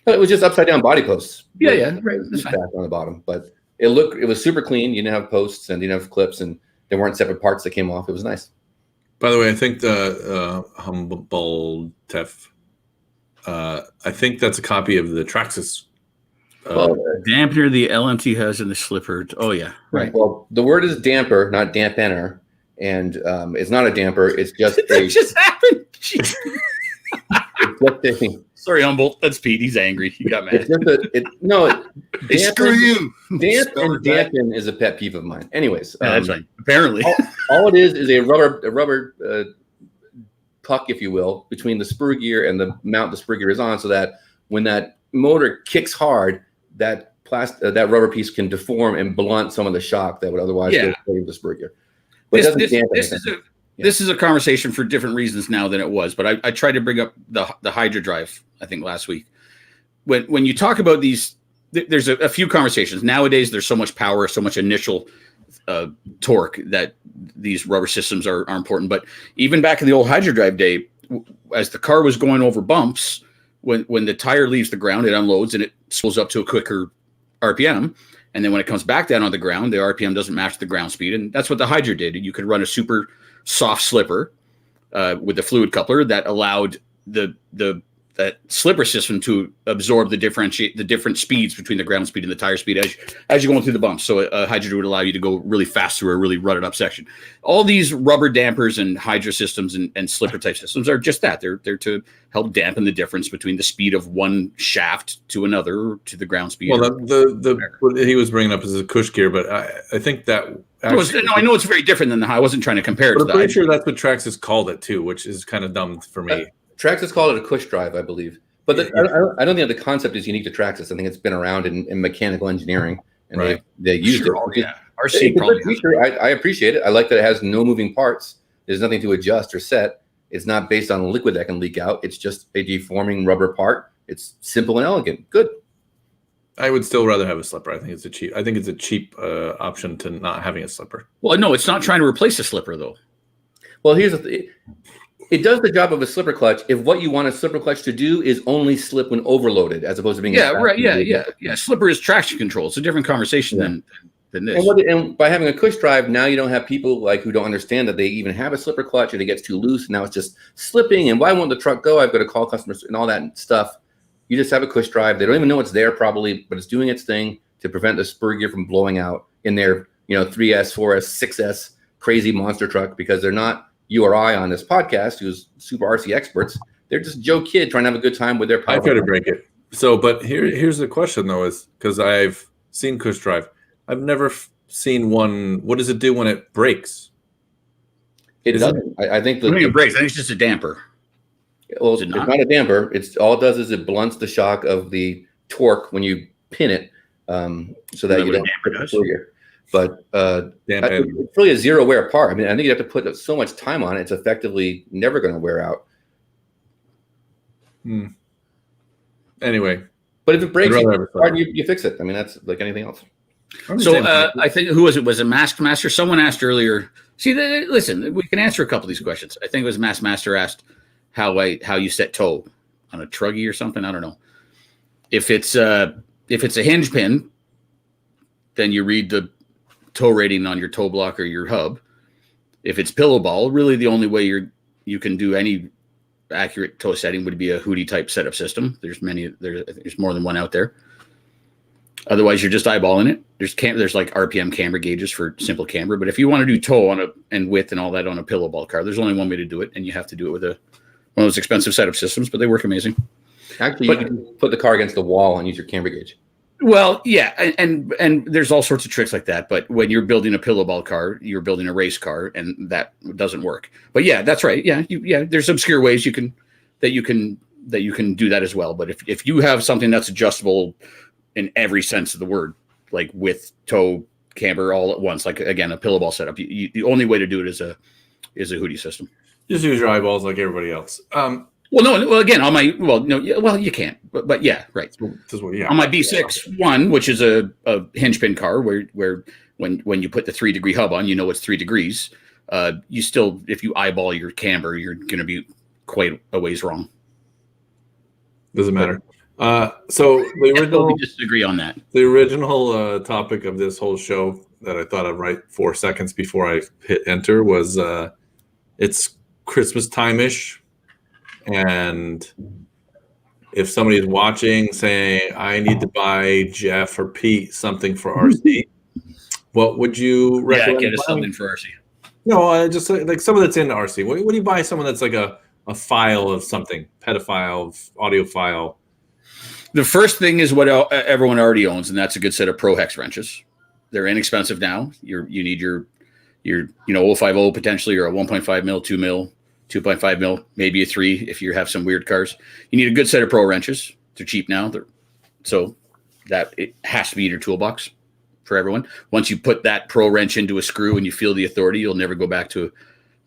But it was just upside down body posts. Yeah, right. That's fine. On the bottom, but it was super clean. You didn't have posts and you didn't have clips, and there weren't separate parts that came off. It was nice. By the way, I think the Humble Tef. I think that's a copy of the Traxxas. Dampener the LMT has in the slipper. Oh yeah, right. Well, the word is damper, not dampener, and it's not a damper. It's just that just happened. Sorry, Humboldt. That's Pete. He's angry. He got mad. Screw you. Damp and dampen is a pet peeve of mine. Anyways, that's right. Apparently, all it is a rubber puck, if you will, between the spur gear and the mount the spur gear is on, so that when that motor kicks hard, that rubber piece can deform and blunt some of the shock that would otherwise go through the spur gear. But this is a conversation for different reasons now than it was. But I tried to bring up the Hydra drive, I think last week. When you talk about these, there's a few conversations. Nowadays, there's so much power, so much initial torque that these rubber systems are important. But even back in the old hydrodrive day, as the car was going over bumps, when the tire leaves the ground, it unloads and it slows up to a quicker RPM. And then when it comes back down on the ground, the RPM doesn't match the ground speed. And that's what the Hydra did. You could run a super soft slipper with the fluid coupler that allowed that slipper system to absorb the different speeds between the ground speed and the tire speed as you're going through the bumps. So a Hydra would allow you to go really fast through a really rutted up section. All these rubber dampers and Hydra systems and slipper type systems are just that. They're to help dampen the difference between the speed of one shaft to another to the ground speed. Well, what he was bringing up is a cush gear, but I think that actually, I know it's very different than I wasn't trying to compare it to I'm pretty sure that's what Traxxas called it too, which is kind of dumb for me. Traxxas called it a cush drive, I believe. But I don't think the concept is unique to Traxxas. I think it's been around in mechanical engineering, and right. they used it. Yeah. RC probably. Feature. I appreciate it. I like that it has no moving parts. There's nothing to adjust or set. It's not based on liquid that can leak out. It's just a deforming rubber part. It's simple and elegant. Good. I would still rather have a slipper. I think it's a cheap option to not having a slipper. Well, no, it's not trying to replace a slipper though. Well, here's the thing. It does the job of a slipper clutch if what you want a slipper clutch to do is only slip when overloaded, as opposed to being Slipper is traction control. It's a different conversation than this. And by having a cush drive, now you don't have people who don't understand that they even have a slipper clutch and it gets too loose. And now it's just slipping. And why won't the truck go? I've got to call customers and all that stuff. You just have a cush drive. They don't even know it's there probably, but it's doing its thing to prevent the spur gear from blowing out in their 3S, 4S, 6S crazy monster truck, because they're not you or I on this podcast who's super RC experts. They're just Joe Kid trying to have a good time with their power. I try to break it. So, but here's the question though, is because I've seen cush drive. I've never seen one. What does it do when it breaks? It doesn't. I think it breaks. I think it's just a damper. Well, it's not a damper. It's all it does is it blunts the shock of the torque when you pin it, so that you don't damper the trigger. But it's really a zero wear part. I mean, I think you have to put so much time on it. It's effectively never going to wear out. Anyway, but if it breaks, you fix it. I mean, that's like anything else. So I think who was it? Was it Mask Master? Someone asked earlier. See, listen, we can answer a couple of these questions. I think it was Mask Master asked how you set toe on a truggy or something. I don't know. If it's a hinge pin, then you read the toe rating on your toe block or your hub. If it's pillow ball, really the only way you can do any accurate toe setting would be a Hootie type setup system. There's more than one out there. Otherwise, you're just eyeballing it. There's like RPM camber gauges for simple camber, but if you want to do toe and width and all that on a pillow ball car, there's only one way to do it, and you have to do it with one of those expensive setup systems, but they work amazing. Actually, you can put the car against the wall and use your camber gauge. Well, yeah, and there's all sorts of tricks like that. But when you're building a pillow ball car, you're building a race car, and that doesn't work. But yeah, that's right. Yeah, there's obscure ways you can do that as well. But if you have something that's adjustable in every sense of the word, like width, toe, camber all at once, like again a pillow ball setup, the only way to do it is a Hootie system. Just use your eyeballs like everybody else. You can't. But yeah, right. On my B6-1, which is a hinge pin car, where when you put the 3-degree hub on, it's 3 degrees. You still, if you eyeball your camber, you're going to be quite a ways wrong. Doesn't matter. So the original, we disagree on that. The original topic of this whole show that I thought I'd write 4 seconds before I hit enter was it's Christmas time-ish. And if somebody is watching saying, I need to buy Jeff or Pete something for RC, what would you recommend? Yeah, get us something for RC. No, just like someone that's into RC. What do you buy someone that's like a file of something, pedophile, audio file? The first thing is what everyone already owns, and that's a good set of Pro Hex wrenches. They're inexpensive now. You need your 050 potentially, or a 1.5 mil, 2 mil. 2.5 mil, maybe a 3 if you have some weird cars. You need a good set of pro wrenches. They're cheap now. So that it has to be in your toolbox for everyone. Once you put that pro wrench into a screw and you feel the authority, you'll never go back to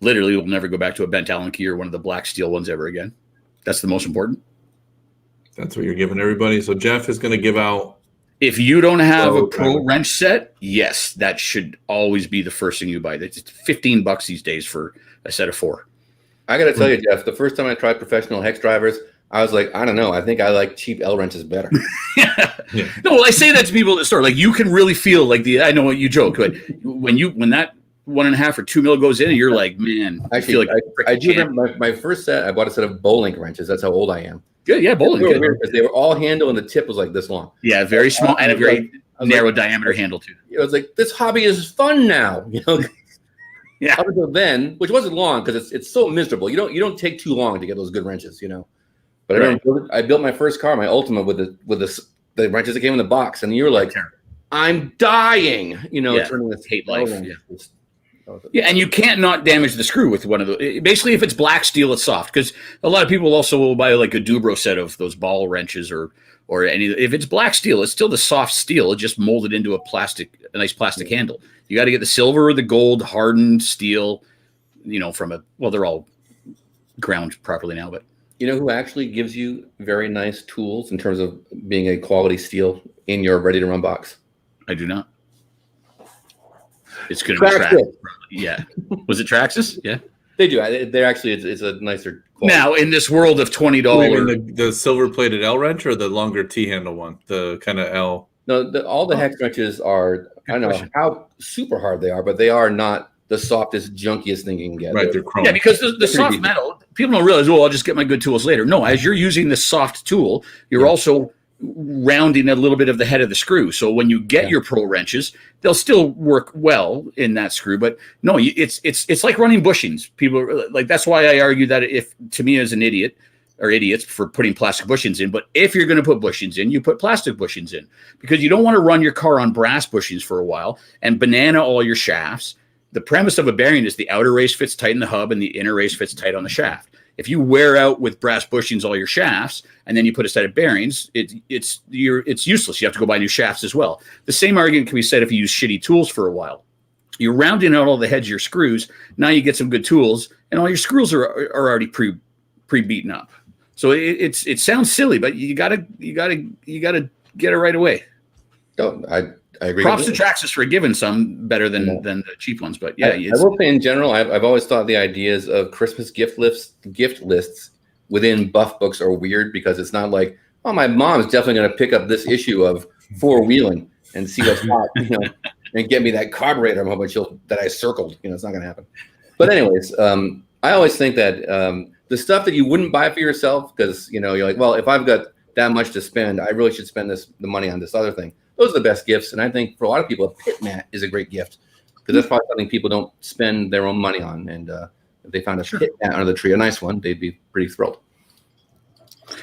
a bent Allen key or one of the black steel ones ever again. That's the most important. That's what you're giving everybody. So Jeff is going to give out If you don't have Oh, a pro wrench set, yes, that should always be the first thing you buy. It's $15 these days for a set of 4. I got to tell you, Jeff, the first time I tried professional hex drivers, I was like, I don't know. I think I like cheap L wrenches better. Yeah. No, well, I say that to people at the store. Like, you can really feel like I know what you joke, but when that 1.5 or 2 mil goes in, and you're like, man, Actually, I feel like I do remember my first set. I bought a set of bowling wrenches. That's how old I am. Good, yeah, bowling. Really weird because they were all handle, and the tip was like this long. Yeah, very small and a very narrow diameter handle too. It was like, this hobby is fun now. Yeah. Up until then, which wasn't long because it's so miserable. You don't take too long to get those good wrenches, But I remember I built my first car, my Ultima, with the wrenches that came in the box, and you were like, I'm dying, turning this hate life. Yeah, and you can't not damage the screw with one of those. Basically, if it's black steel, it's soft, because a lot of people also will buy like a Dubro set of those ball wrenches or any. If it's black steel, it's still the soft steel. It just molded into a nice plastic handle. You got to get the silver or the gold hardened steel, they're all ground properly now, but. You know who actually gives you very nice tools in terms of being a quality steel in your ready-to-run box? I do not. It's going to be Traxxas. Yeah. Was it Traxxas? Yeah. They do. They're actually, it's a nicer quality. Now, in this world of $20. The silver-plated L wrench or the longer T-handle one? The kind of L? No, all the hex wrenches are, I don't know how super hard they are, but they are not the softest, junkiest thing you can get. Right, they're chrome. Yeah, because the soft metal, people don't realize, I'll just get my good tools later. No, as you're using the soft tool, you're also rounding a little bit of the head of the screw. So when you get your pro wrenches, they'll still work well in that screw. But no, it's like running bushings. People are like, that's why I argue that if, to me as an idiot, or idiots for putting plastic bushings in, but if you're going to put bushings in, you put plastic bushings in, because you don't want to run your car on brass bushings for a while and banana all your shafts. The premise of a bearing is the outer race fits tight in the hub and the inner race fits tight on the shaft. If you wear out with brass bushings all your shafts and then you put a set of bearings, it's useless. You have to go buy new shafts as well. The same argument can be said if you use shitty tools for a while. You're rounding out all the heads of your screws. Now you get some good tools, and all your screws are already pre-beaten up. So it sounds silly, but you gotta get it right away. No, I agree. Props to Traxxas for giving some better than the cheap ones, but yeah. I will say in general, I've always thought the ideas of Christmas gift lists within buff books are weird, because it's not like, oh, my mom's definitely going to pick up this issue of Four Wheeling and see what's hot, and get me that carburetor that I circled. It's not going to happen. But anyways, I always think that the stuff that you wouldn't buy for yourself, because you're like, well, if I've got that much to spend, I really should spend the money on this other thing. Those are the best gifts. And I think for a lot of people, a pit mat is a great gift, because that's probably something people don't spend their own money on. And if they found a pit mat under the tree, a nice one, they'd be pretty thrilled.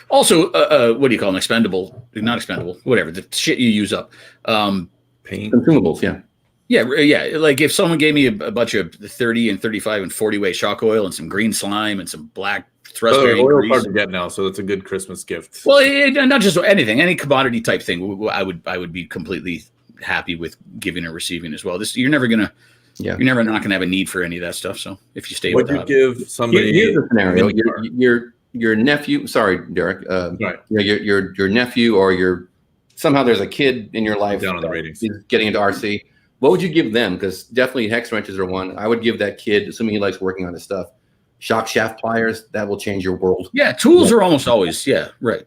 Also, what do you call them? Expendable, not expendable, whatever, the shit you use up. Paint. Consumables, yeah. Yeah. Like if someone gave me a bunch of 30 and 35 and 40 weight shock oil and some green slime and some black thrust bearing grease. Hard to get now, so it's a good Christmas gift. Well, not just anything, any commodity type thing. I would be completely happy with giving or receiving as well. You're never not gonna have a need for any of that stuff. So if you stay with that, would you give somebody? Here's the scenario: your nephew. Sorry, Derek. Right. Your nephew, or somehow there's a kid in your life down on the ratings. He's getting into RC. What would you give them? Because definitely hex wrenches are one. I would give that kid, assuming he likes working on his stuff, shock shaft pliers. That will change your world. Yeah, tools are almost always right.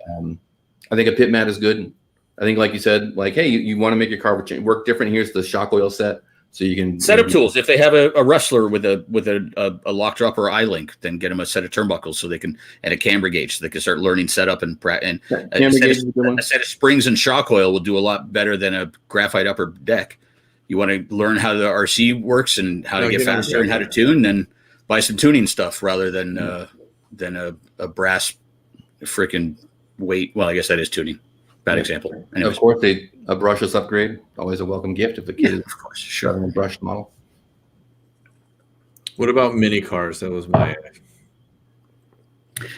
I think a pit mat is good. I think, like you said, like, hey, you want to make your car work different. Here's the shock oil set, so you can set up tools. If they have a wrestler with a lock drop or eye link, then get them a set of turnbuckles so they can, and a camber gauge so they can start learning setup and a set of springs and shock oil will do a lot better than a graphite upper deck. You want to learn how the RC works and how to get faster and how to tune, then buy some tuning stuff rather than a brass freaking weight. Well, I guess that is tuning. Bad example. Anyways. Of course, a brushless upgrade, always a welcome gift if the kid is, of course, sure, a brushed model. What about mini cars? That was my.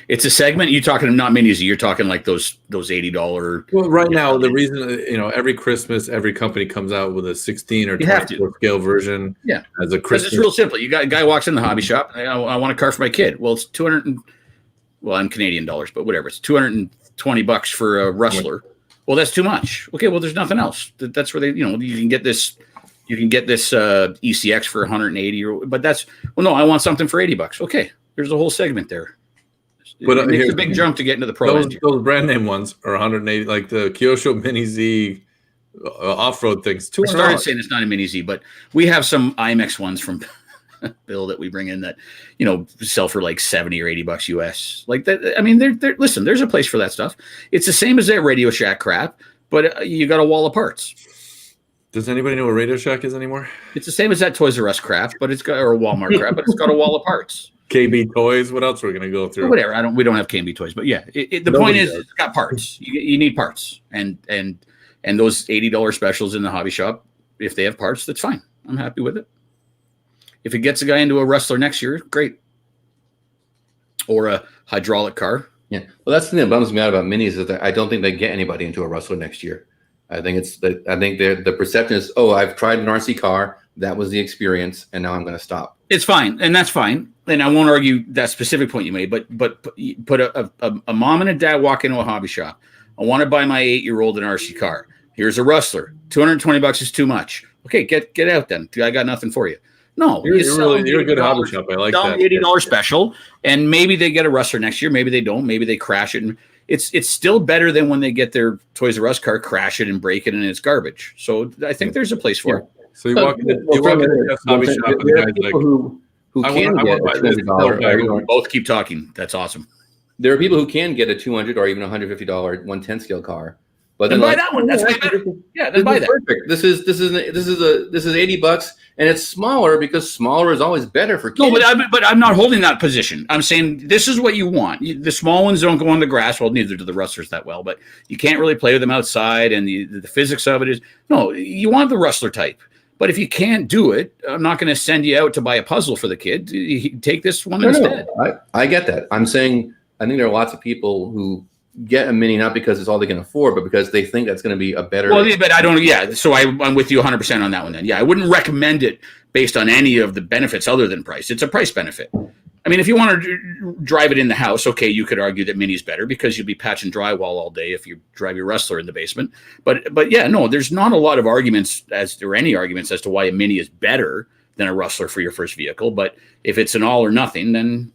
It's a segment. You're talking not minis. You're talking like those $80. Well, right now the reason every Christmas every company comes out with a 16 or 24 scale version. Yeah, as a Christmas. It's real simple. You got a guy walks in the hobby shop. I want a car for my kid. Well, it's 200. Well, I'm Canadian dollars, but whatever. It's $220 for a Rustler. Well, that's too much. Okay, well, there's nothing else. That's where you can get this. You can get this ECX for 180, but no, I want something for $80. Okay, there's a whole segment there. But it makes a big jump to get into the pro. Those brand name ones are 180, like the Kyosho Mini Z off-road things. I started saying it's not a Mini Z, but we have some IMAX ones from Bill that we bring in that sell for like $70 or $80 US. Like that. I mean, listen, there's a place for that stuff. It's the same as that Radio Shack crap, but you got a wall of parts. Does anybody know what Radio Shack is anymore? It's the same as that Toys R Us crap, but it's got or Walmart crap, but it's got a wall of parts. KB Toys. What else are we going to go through? Whatever. We don't have KB Toys, but yeah, the point is it's got parts. You need parts, and those $80 specials in the hobby shop, if they have parts, that's fine. I'm happy with it. If it gets a guy into a Rustler next year, great. Or a hydraulic car. Yeah. Well, that's the thing that bums me out about minis is that I don't think they get anybody into a Rustler next year. I think the perception is, oh, I've tried an RC car. That was the experience, and now I'm going to stop. It's fine, and that's fine. And I won't argue that specific point you made, but put a mom and a dad walk into a hobby shop. I want to buy my 8-year-old an RC car. Here's a Rustler. $220 is too much. Okay, get out then. I got nothing for you. No, you're a good hobby shop. I like that. $80 special, and maybe they get a Rustler next year. Maybe they don't. Maybe they crash it. And it's still better than when they get their Toys R Us car, crash it and break it, and it's garbage. So I think there's a place for it. So you walk into a hobby shop, and the guy's like, who can get a $200. Both keep talking. That's awesome. There are people who can get a $200 or even $150 110 scale car. But then buy that one. That's way better. Yeah, then buy that. Perfect. This is $80, and it's smaller because smaller is always better for kids. No, but I'm not holding that position. I'm saying this is what you want. The small ones don't go on the grass. Well, neither do the Rustlers that well, but you can't really play with them outside, and the physics of it is no. You want the Rustler type, but if you can't do it, I'm not going to send you out to buy a puzzle for the kid. You take this one instead. No, I get that. I'm saying I think there are lots of people who get a mini not because it's all they can afford, but because they think that's going to be a better. Well, but I don't. Yeah, so I'm with you 100% on that one. Then, yeah, I wouldn't recommend it based on any of the benefits other than price. It's a price benefit. I mean, if you want to drive it in the house, okay, you could argue that mini's better because you'll be patching drywall all day if you drive your Rustler in the basement. But yeah, no, there's not a lot of arguments as to why a mini is better than a Rustler for your first vehicle. But if it's an all or nothing, then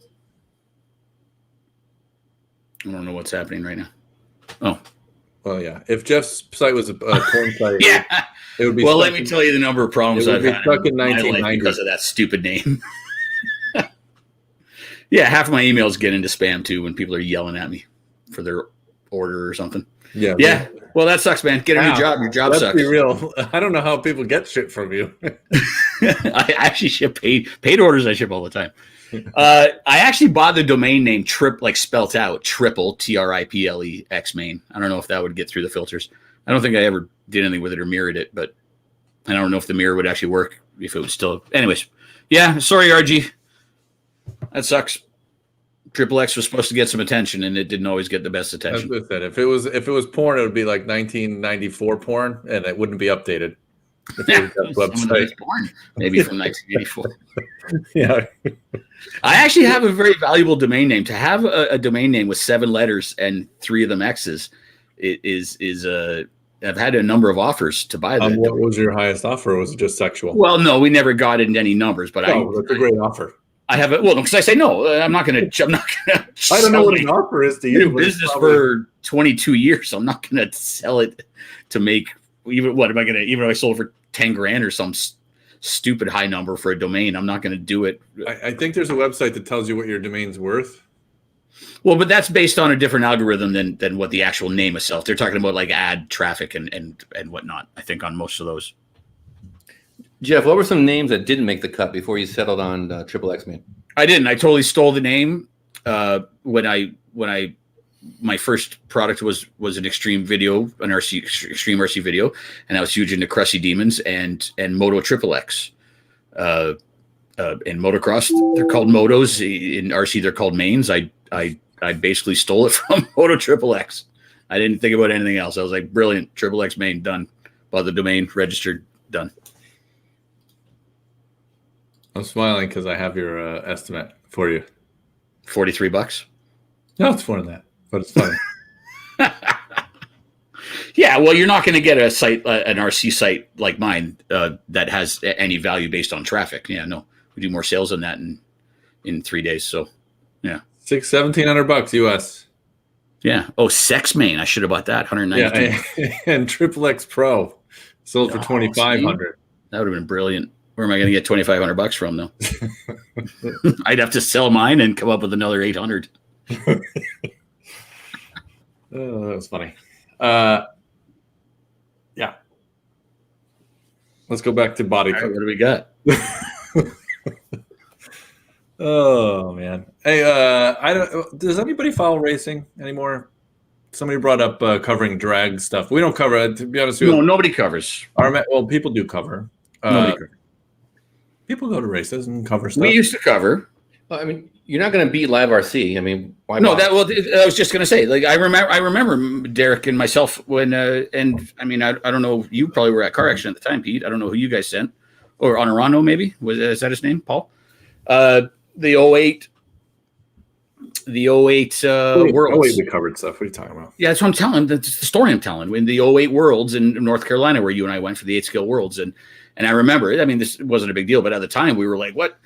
I don't know what's happening right now. Oh. Well, yeah. If Jeff's site was a porn site, yeah, it would be. Well, let me tell you the number of problems I've had in my life because of that stupid name. Yeah, half of my emails get into spam too when people are yelling at me for their order or something. Yeah. Yeah. Well, that sucks, man. Get a new job. Your job sucks. Let's be real. I don't know how people get shit from you. I actually ship paid orders. I ship all the time. I actually bought the domain name spelt out triple TRIPLEX main. I don't know if that would get through the filters. I don't think I ever did anything with it or mirrored it, but I don't know if the mirror would actually work if it was still. Anyways, yeah. Sorry, RG. That sucks. Triple X was supposed to get some attention, and it didn't always get the best attention. That's what I said. If it was porn, it would be like 1994 porn, and it wouldn't be updated. Website. Porn, maybe from 1984. Yeah. I actually have a very valuable domain name. To have a domain name with 7 letters and 3 of them X's I've had a number of offers to buy that. What was your highest offer? Or was it just sexual? Well, no, we never got into any numbers, but that's a great offer. I have it. Well, because I say no, I'm not going to. I don't know what an offer is to you. Business for 22 years. I'm not going to sell it to make even. What am I going to? Even if I sold it for $10,000 or some stupid high number for a domain, I'm not going to do it. I think there's a website that tells you what your domain's worth. Well, but that's based on a different algorithm than what the actual name itself. They're talking about like ad traffic and whatnot. I think on most of those. Jeff, what were some names that didn't make the cut before you settled on Triple X Man? I didn't. I totally stole the name when I my first product was an extreme video, an extreme RC video, and I was huge into Crusty Demons and Moto Triple X. In motocross, they're called motos. In RC, they're called mains. I basically stole it from Moto Triple X. I didn't think about anything else. I was like, brilliant, Triple X main, done. Bought the domain, registered, done. I'm smiling because I have your estimate for you. $43. No, it's more than that, but it's fine. Yeah, well, you're not going to get a site, an RC site like mine that has any value based on traffic. Yeah, no, we do more sales than that in 3 days. So, yeah, $1,700 US. yeah. Oh, Sex Main, I should have bought that. 192. Yeah, and Triple X Pro sold for 2,500. That would have been brilliant. Where am I going to get $2,500 from though? I'd have to sell mine and come up with another 800. Oh, that was funny. Yeah. Let's go back to body. All right, what do we got? Oh man. Hey, I don't. Does anybody follow racing anymore? Somebody brought up covering drag stuff. We don't cover it, to be honest with you. No, nobody covers. Well, people do cover. Nobody covers. People go to races and cover stuff. We used to cover. Well, I mean, you're not going to beat live RC. I mean, why? No, bother? I was just going to say, like, I remember Derek and myself when, and I mean, I don't know, you probably were at car action at the time, Pete. I don't know who you guys sent, or Honorano maybe, is that his name, Paul? The 08 Worlds. We covered stuff. What are you talking about? Yeah, that's what I'm telling. That's the story I'm telling. In the 08 Worlds in North Carolina, where you and I went for the 8-scale Worlds, and I remember, I mean, this wasn't a big deal, but at the time we were like, what?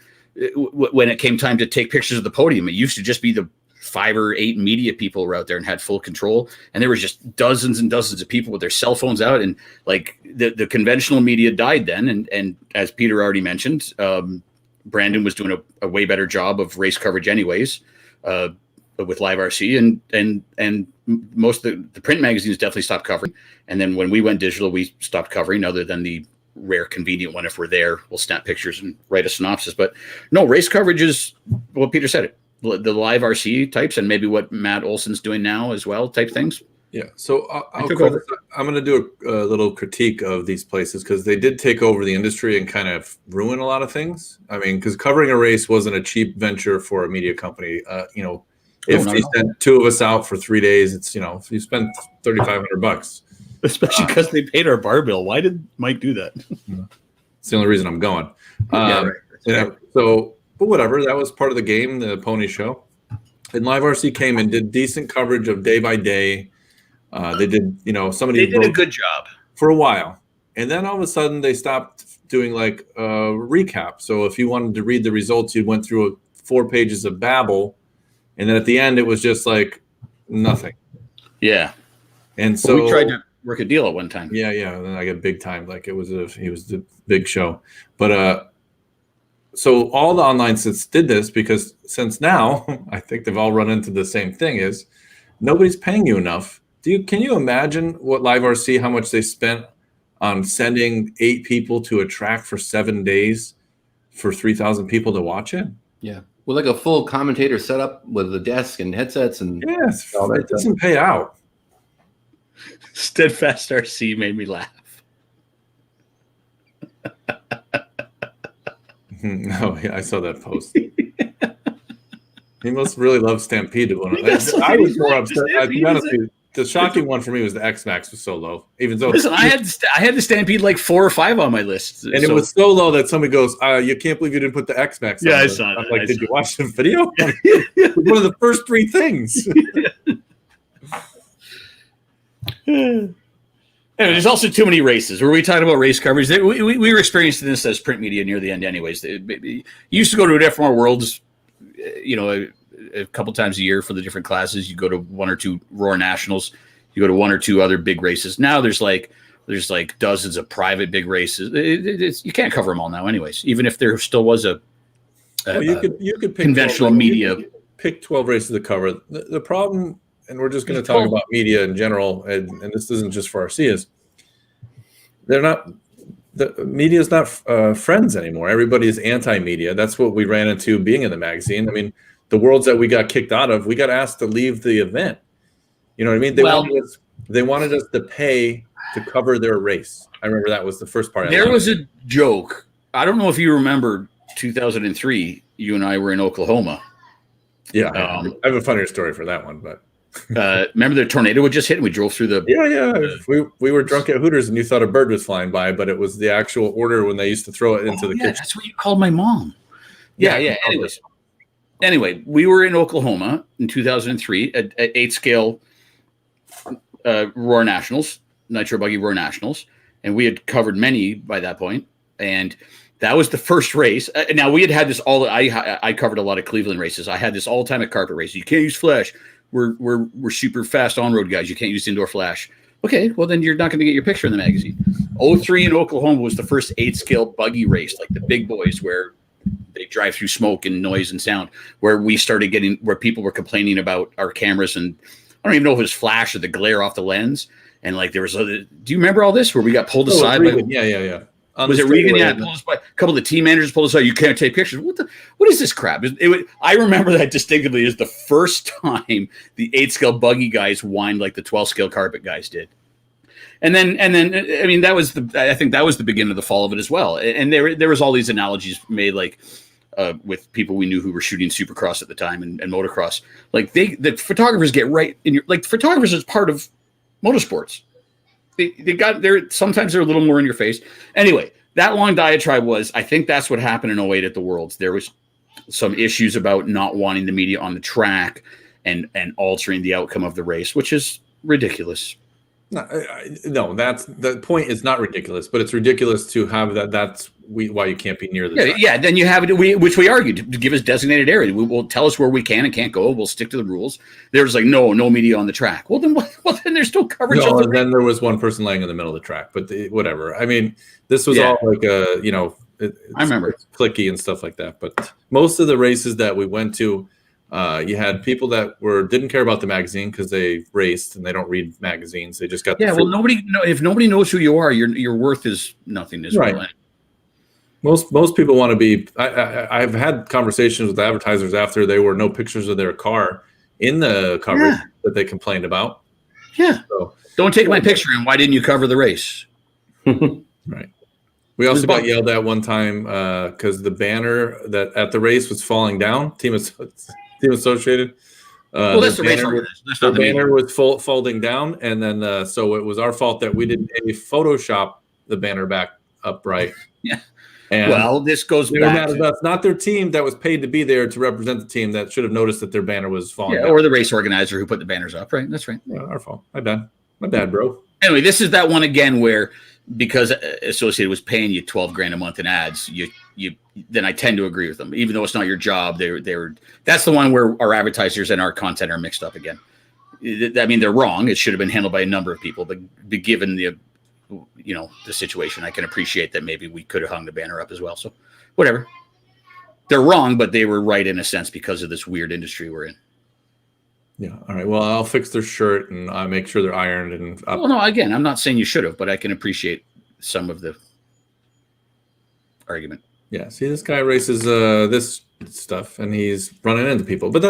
When it came time to take pictures of the podium, it used to just be the 5 or 8 media people were out there and had full control, and there was just dozens and dozens of people with their cell phones out, and like the conventional media died then, and as Peter already mentioned, Brandon was doing a way better job of race coverage anyways, with live RC, and most of the print magazines definitely stopped covering, and then when we went digital, we stopped covering, other than the rare convenient one. If we're there, we'll snap pictures and write a synopsis. But no, race coverage is what Peter said, the live RC types, and maybe what Matt Olson's doing now as well, type things. Yeah. So I'm going to do a little critique of these places, because they did take over the industry and kind of ruin a lot of things. I mean, because covering a race wasn't a cheap venture for a media company. If they sent 2 of us out for 3 days, it's, if you spend $3,500. Especially because they paid our bar bill. Why did Mike do that? It's the only reason I'm going. Right. So, but whatever. That was part of the game, the pony show. And Live RC came and did decent coverage of day by day. They did, somebody did a good job for a while, and then all of a sudden they stopped doing like a recap. So if you wanted to read the results, you went through 4 pages of Babble, and then at the end it was just like nothing. Yeah. And so we tried to work a deal at one time. Yeah. And then I got big time. Like he was the big show. But so all the online sites did this, because since now I think they've all run into the same thing, is nobody's paying you enough. Can you imagine what Live RC, how much they spent on sending 8 people to a track for 7 days for 3,000 people to watch it? Yeah. With like a full commentator setup with a desk and headsets and yes, it doesn't pay out. Steadfast RC made me laugh. No, yeah, I saw that post. He must really love Stampede. I was more upset. To be honest with you, the shocking one for me was the X-Max was so low. Even though I had the Stampede like 4 or 5 on my list, and it was so low that somebody goes, "You can't believe you didn't put the X-Max." Yeah, on I it. saw that. I'm like, did you watch the video? It was one of the first 3 things. Anyway, there's also too many races. Were we talking about race coverage? We were experiencing this as print media near the end anyways. You used to go to a F1 Worlds, a couple times a year for the different classes. You go to 1 or 2 Roar Nationals. You go to 1 or 2 other big races. Now there's like dozens of private big races. You can't cover them all now anyways, even if there still was you could pick conventional media. Pick 12 races to cover. The problem, and we're just going to talk about media in general, and this isn't just for RC, is the media is not friends anymore. Everybody is anti-media. That's what we ran into being in the magazine. I mean, the worlds that we got kicked out of, we got asked to leave the event. You know what I mean? They wanted us to pay to cover their race. I remember that was the first part. There was a joke. I don't know if you remember 2003. You and I were in Oklahoma. Yeah, I have a funnier story for that one, but. Remember the tornado would just hit and we drove through the we were drunk at Hooters and you thought a bird was flying by, but it was the actual order when they used to throw it into the kitchen. That's what you called my mom. Yeah. Anyway, we were in Oklahoma in 2003 at 8 scale Roar Nationals, Nitro Buggy Roar Nationals, and we had covered many by that point, and that was the first race. Now we had this all. I covered a lot of Cleveland races. I had this all the time at carpet races. You can't use flash. We're super fast on road guys. You can't use indoor flash. Okay, well then you're not going to get your picture in the magazine. 03 in Oklahoma was the first 8-scale buggy race, like the big boys where they drive through smoke and noise and sound, where we started getting, where people were complaining about our cameras, and I don't even know if it was flash or the glare off the lens. And like there was other, do you remember all this where we got pulled aside? Yeah. Was it Regan? Yeah, pulled us by, a couple of the team managers pulled us aside. You can't take pictures. What is this crap? I remember that distinctively as the first time the 8-scale buggy guys whined like the 12-scale carpet guys did. And then, I mean, I think that was the beginning of the fall of it as well. And there was all these analogies made, like with people we knew who were shooting Supercross at the time and motocross. Like the photographers get right in your, like photographers is part of motorsports. They got there. Sometimes they're a little more in your face. Anyway, that long diatribe was, I think that's what happened in 08 at the Worlds. There was some issues about not wanting the media on the track and altering the outcome of the race, which is ridiculous. No, that's the point. Is not ridiculous, but it's ridiculous to have that. That's why you can't be near the track. Yeah. Then you have it, which we argued to give us designated area. We will tell us where we can and can't go. We'll stick to the rules. There's like no media on the track. Well, then there's no coverage. No, and then there was one person laying in the middle of the track. But whatever. I mean, this was all like I remember it's clicky and stuff like that. But most of the races that we went to. You had people that didn't care about the magazine because they raced and they don't read magazines. They just got if nobody knows who you are, your worth is nothing. Right. Most people want to be. I've had conversations with advertisers after there were no pictures of their car in the coverage that they complained about. Yeah. So, don't take my picture. And why didn't you cover the race? Right. We also got yelled at one time because the banner that at the race was falling down. Team Associated. That's the race organizer. That's not the banner was folding down, and then so it was our fault that we didn't Photoshop the banner back upright. Yeah. And this goes back. That's not their team that was paid to be there to represent the team that should have noticed that their banner was falling. Yeah, down. Or the race organizer who put the banners up. Right. That's right. Yeah, our fault. My bad, bro. Anyway, this is that one again where because Associated was paying you $12,000 a month in ads, then I tend to agree with them, even though it's not your job. That's the one where our advertisers and our content are mixed up again. I mean, they're wrong. It should have been handled by a number of people, but given the situation, I can appreciate that maybe we could have hung the banner up as well. So whatever, they're wrong, but they were right in a sense because of this weird industry we're in. Yeah. All right. Well, I'll fix their shirt and I'll make sure they're ironed and up. Well, no, again, I'm not saying you should have, but I can appreciate some of the argument. Yeah. See, this guy races this stuff and he's running into people, but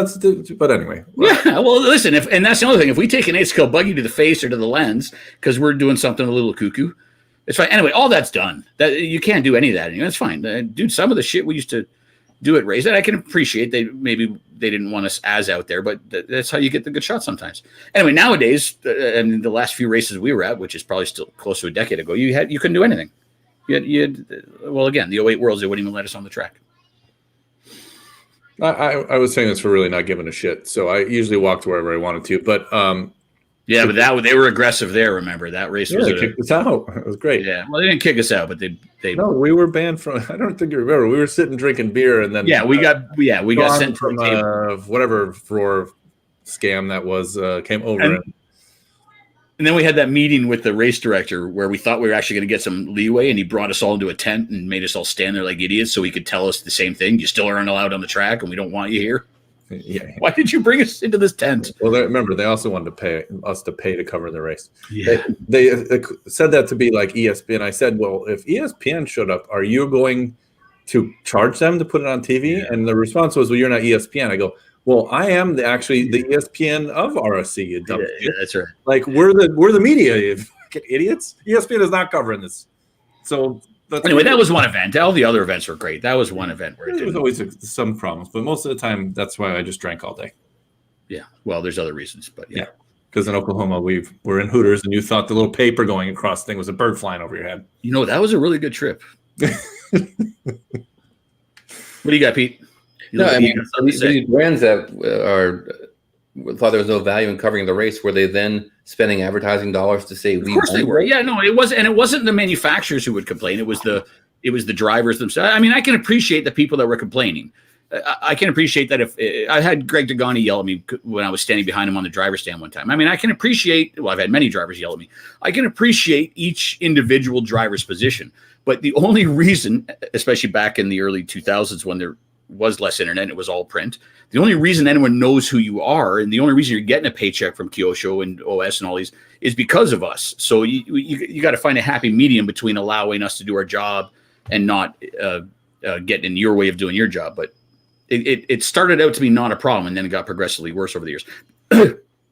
anyway. Yeah. Well, listen, and that's the other thing. If we take an 8-scale buggy to the face or to the lens because we're doing something a little cuckoo, it's fine. Anyway, all that's done. That you can't do any of that anymore. It's fine. Dude, some of the shit we used to do at race that I can appreciate. They didn't want us as out there, but that's how you get the good shots sometimes. Anyway, nowadays, and the last few races we were at, which is probably still close to a decade ago, you couldn't do anything. Again, the 08 Worlds, they wouldn't even let us on the track. I was saying this for really not giving a shit. So I usually walked wherever I wanted to, but but they were aggressive there. Remember that race? They kicked us out. It was great. Yeah, well, they didn't kick us out, but they. No, we were banned from. I don't think you remember. We were sitting drinking beer, and then we got sent from whatever floor scam that was came over. And then we had that meeting with the race director where we thought we were actually going to get some leeway, and he brought us all into a tent and made us all stand there like idiots so he could tell us the same thing. You still aren't allowed on the track, and we don't want you here. Yeah. Why did you bring us into this tent? Well, remember, they also wanted to pay to cover the race. Yeah. They said that to be like ESPN. I said, well, if ESPN showed up, are you going to charge them to put it on TV? Yeah. And the response was, well, you're not ESPN. I go, well, I am the ESPN of RSC. You dumb yeah, that's right. Like we're the media, you fucking idiots. ESPN is not covering this. So anyway, that was one event. All the other events were great. That was one event where there was always some problems, but most of the time, that's why I just drank all day. Yeah. Well, there's other reasons, but yeah. Because in Oklahoma, we're in Hooters, and you thought the little paper going across thing was a bird flying over your head. That was a really good trip. What do you got, Pete? These brands that thought there was no value in covering the race, were they then spending advertising dollars to say Of course they were. Yeah, no, it was, and it wasn't the manufacturers who would complain. It was the drivers themselves. I mean, I can appreciate the people that were complaining. I can appreciate that if I had Greg Degani yell at me when I was standing behind him on the driver's stand one time. I mean, I can appreciate, well, I've had many drivers yell at me. I can appreciate each individual driver's position. But the only reason, especially back in the early 2000s when there was less internet, it was all print. The only reason anyone knows who you are and the only reason you're getting a paycheck from Kyosho and OS and all these is because of us. So you got to find a happy medium between allowing us to do our job and not getting in your way of doing your job. But it started out to be not a problem, and then it got progressively worse over the years.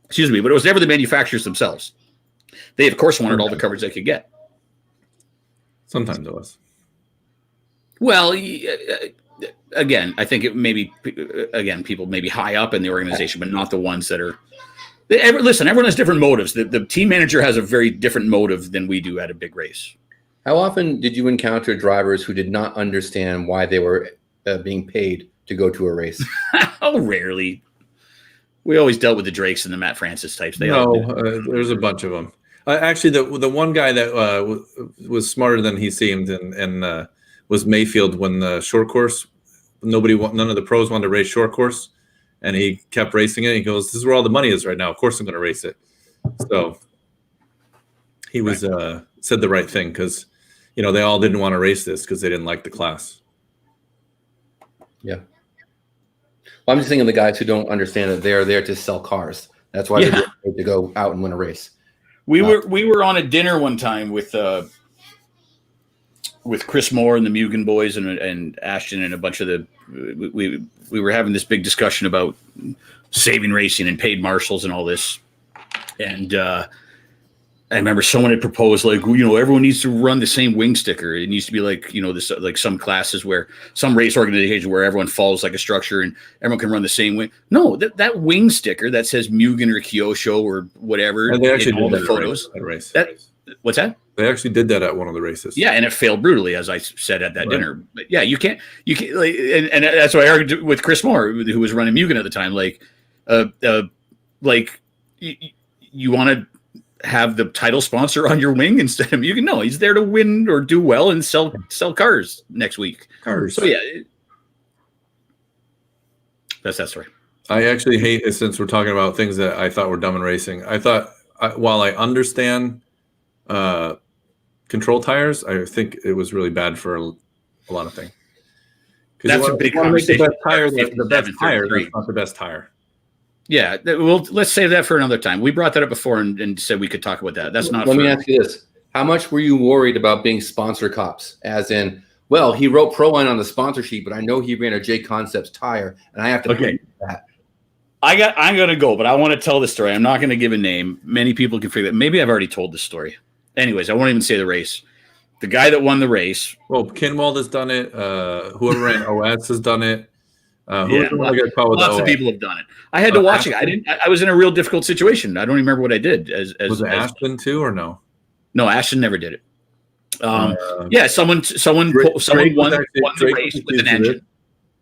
Excuse me, but it was never the manufacturers themselves. They, of course, wanted all the coverage they could get. Sometimes it was. Well, again, I think it maybe, people maybe high up in the organization, but not the ones that are. Listen, everyone has different motives. The team manager has a very different motive than we do at a big race. How often did you encounter drivers who did not understand why they were being paid to go to a race? Oh, rarely. We always dealt with the Drakes and the Matt Francis types. There's a bunch of them. Actually, the one guy that was smarter than he seemed and was Mayfield when the short course, none of the pros wanted to race short course, and he kept racing it. He goes, "This is where all the money is right now. Of course I'm going to race it." So he was said the right thing because they all didn't want to race this because they didn't like the class. Yeah. Well, I'm just thinking of the guys who don't understand that they're there to sell cars. That's why they're paid to go out and win a race. We were on a dinner one time with Chris Moore and the Mugen boys and Ashton and a bunch of the we were having this big discussion about saving racing and paid marshals and all this. And I remember someone had proposed, like, everyone needs to run the same wing sticker. It needs to be like, this, like some classes where some race organization where everyone follows like a structure and everyone can run the same wing. No, that wing sticker that says Mugen or Kyosho or whatever. And they actually did all the that photos. at a race. What's that? They actually did that at one of the races. Yeah, and it failed brutally, as I said at that dinner. But yeah, you can't, like, and that's why I argued with Chris Moore, who was running Mugen at the time. Like, you want to have the title sponsor on your wing instead of Mugen? No, he's there to win or do well and sell cars next week. Cars. So yeah, that's that story. I actually hate it, since we're talking about things that I thought were dumb in racing. I thought, while I understand control tires, I think it was really bad for a lot of things. That's a big conversation. The best tire, that's not the best tire. Yeah, well, let's save that for another time. We brought that up before and said we could talk about that. That's not. Let me ask you this: how much were you worried about being sponsor cops? As in, well, he wrote Proline on the sponsor sheet, but I know he ran a J Concepts tire, and I have to pay that. I'm going to go, but I want to tell the story. I'm not going to give a name. Many people can figure that. Maybe I've already told this story. Anyways, I won't even say the race. The guy that won the race. Well, Kinwald has done it. Whoever ran OS has done it. Lots of people have done it. I had to watch it. I was in a real difficult situation. I don't even remember what I did. Was it Ashton too, or no? No, Ashton never did it. Someone won the race with an engine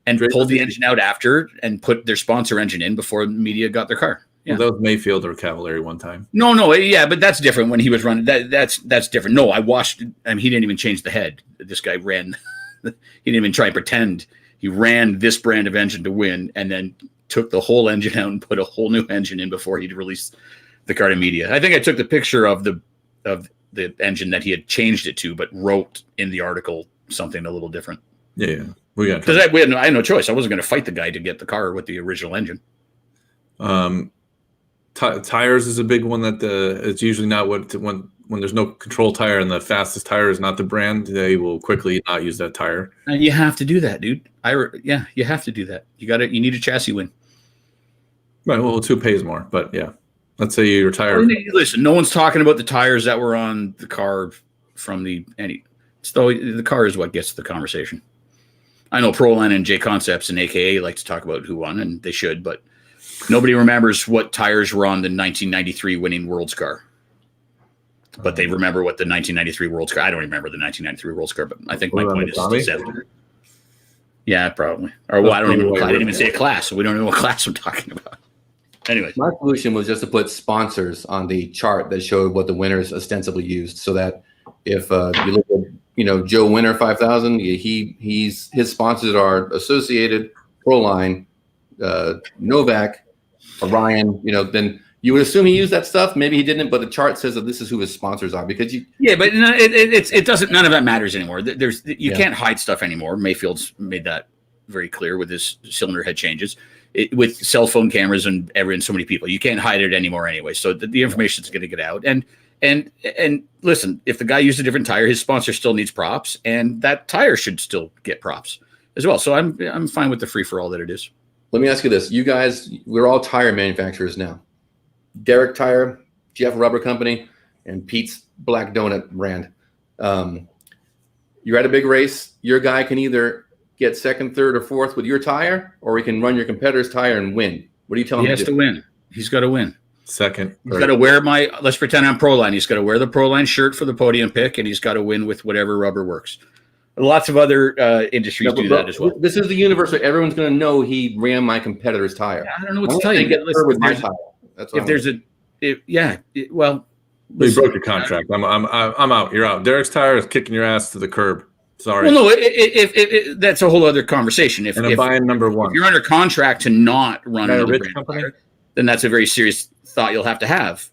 and pulled the engine out after and put their sponsor engine in before the media got their car. Yeah. Well, that was Mayfield or Cavallari one time. No, yeah, but that's different when he was running. That's different. No, I watched. I mean, he didn't even change the head. This guy ran. He didn't even try and pretend. He ran this brand of engine to win, and then took the whole engine out and put a whole new engine in before he'd release the car to media. I think I took the picture of the engine that he had changed it to, but wrote in the article something a little different. Yeah, we got because I had no choice. I wasn't going to fight the guy to get the car with the original engine. Tires is a big one that it's usually not when there's no control tire and the fastest tire is not the brand, they will quickly not use that tire. And you have to do that, dude. You have to do that. You need a chassis win. Right. Well, 2 pays more, but yeah. Let's say you retire. Listen, no one's talking about the tires that were on the car from the car is what gets the conversation. I know Proline and J Concepts and AKA like to talk about who won, and they should, but nobody remembers what tires were on the 1993 winning World's car. But they remember what the 1993 World's car. I don't remember the 1993 World's car, but I think my point is 7. Yeah, probably. Or well, I don't even. I didn't even say a class, so we don't know what class I'm talking about. Anyway, my solution was just to put sponsors on the chart that showed what the winners ostensibly used, so that if you look at Joe Winner 5000, his sponsors are Associated, Proline, Novak, Orion. Then you would assume he used that stuff. Maybe he didn't, but the chart says that this is who his sponsors are because but it doesn't. None of that matters anymore. You can't hide stuff anymore. Mayfield's made that very clear with his cylinder head changes. With cell phone cameras and so many people, you can't hide it anymore anyway. So the information is going to get out. And listen, if the guy used a different tire, his sponsor still needs props, and that tire should still get props as well. So I'm fine with the free for all that it is. Let me ask you this: you guys, we're all tire manufacturers now. Derek Tire, Jeff Rubber Company, and Pete's Black Donut brand. You're at a big race. Your guy can either get second, third, or fourth with your tire, or he can run your competitor's tire and win. What are you telling him? He has to win. He's got to win. Second. He's got to wear let's pretend I'm Proline. He's got to wear the Proline shirt for the podium pick, and he's got to win with whatever rubber works. Lots of other industries do that as well. This is the universe where everyone's going to know he ran my competitor's tire. I don't know what to tell you. Well, we broke your contract. I'm out. You're out. Derek's tire is kicking your ass to the curb. Sorry. Well, no, if that's a whole other conversation. If buying number one, if you're under contract to not run a rich company, then that's a very serious thought you'll have to have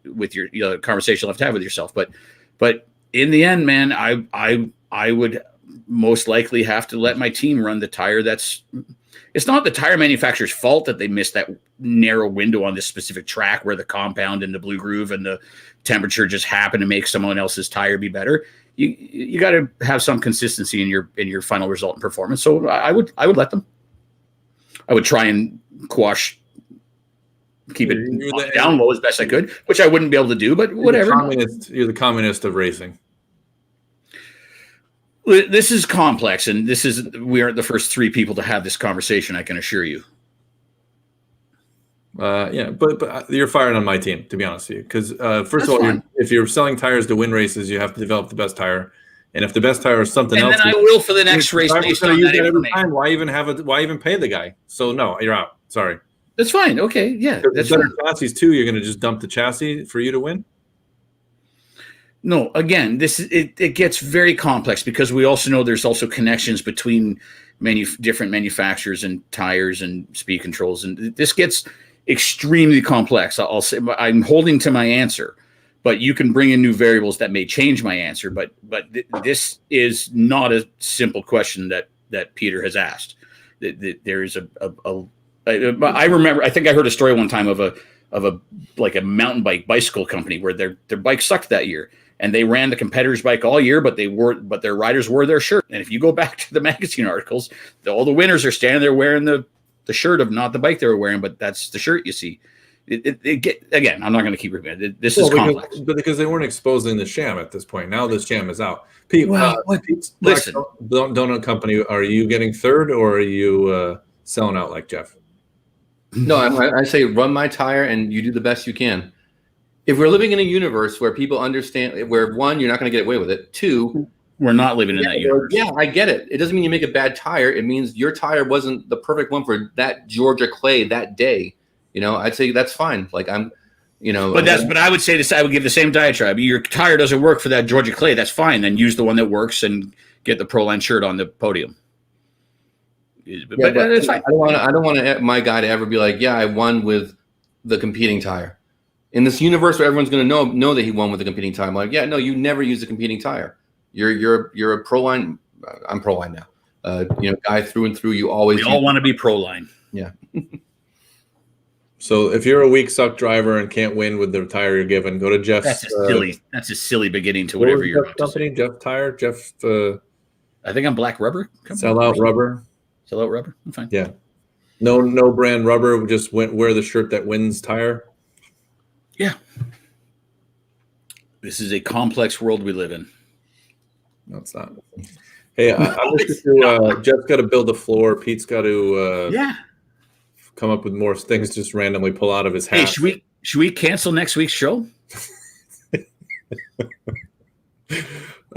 with your conversation you'll have to have with yourself. But in the end, man, I would most likely have to let my team run the tire. It's not the tire manufacturer's fault that they missed that narrow window on this specific track where the compound and the blue groove and the temperature just happen to make someone else's tire be better. You got to have some consistency in your final result and performance. So I would let them. I would try and keep it down low as best I could, which I wouldn't be able to do, but whatever. You're the communist of racing. This is complex, and we aren't the first three people to have this conversation, I can assure you. But you're firing on my team, to be honest with you, because first of all, if you're selling tires to win races, you have to develop the best tire, and if the best tire is something else, and then I will for the next race based on that information. Why even pay the guy? So no, you're out. Sorry. That's fine. Okay, yeah, that's better chassis too. You're going to just dump the chassis for you to win? No, again, it gets very complex because we also know there's also connections between different manufacturers and tires and speed controls, and this gets extremely complex. I'll say I'm holding to my answer, but you can bring in new variables that may change my answer. But this is not a simple question that Peter has asked. There is I remember. I think I heard a story one time of a mountain bicycle company where their bike sucked that year, and they ran the competitor's bike all year, but their riders wore their shirt. And if you go back to the magazine articles, all the winners are standing there wearing the shirt of not the bike they were wearing, but that's the shirt you see. Again, I'm not going to keep repeating. This is complex, because they weren't exposing the sham at this point. Now the sham is out. Pete, listen, Donut Company, are you getting third or are you selling out like Jeff? No, I say run my tire and you do the best you can. If we're living in a universe where people understand, where one, you're not going to get away with it. Two, we're not living in that universe. Yeah, I get it. It doesn't mean you make a bad tire. It means your tire wasn't the perfect one for that Georgia clay that day. I'd say that's fine. But I would say this. I would give the same diatribe. Your tire doesn't work for that Georgia clay. That's fine. Then use the one that works and get the Proline shirt on the podium. But it's fine. I don't want my guy to ever be like, yeah, I won with the competing tire. In this universe where everyone's going to know that he won with the competing tire, I'm like, yeah, no, you never use a competing tire. You're a Proline. I'm Proline now. Guy through and through. You always. We all want to be Proline. Yeah. So if you're a weak suck driver and can't win with the tire you're given, go to Jeff's. That's a silly beginning to whatever you're about company. Jeff Tire. Jeff. I think I'm Black Rubber. Sell out rubber. Sell out rubber. I'm fine. Yeah. No brand rubber. Just wear the shirt that wins tire. Yeah. This is a complex world we live in. No, it's not. Hey, I'm listening to Jeff's got to build a floor. Pete's got to come up with more things just randomly pull out of his hat. Hey, should we cancel next week's show?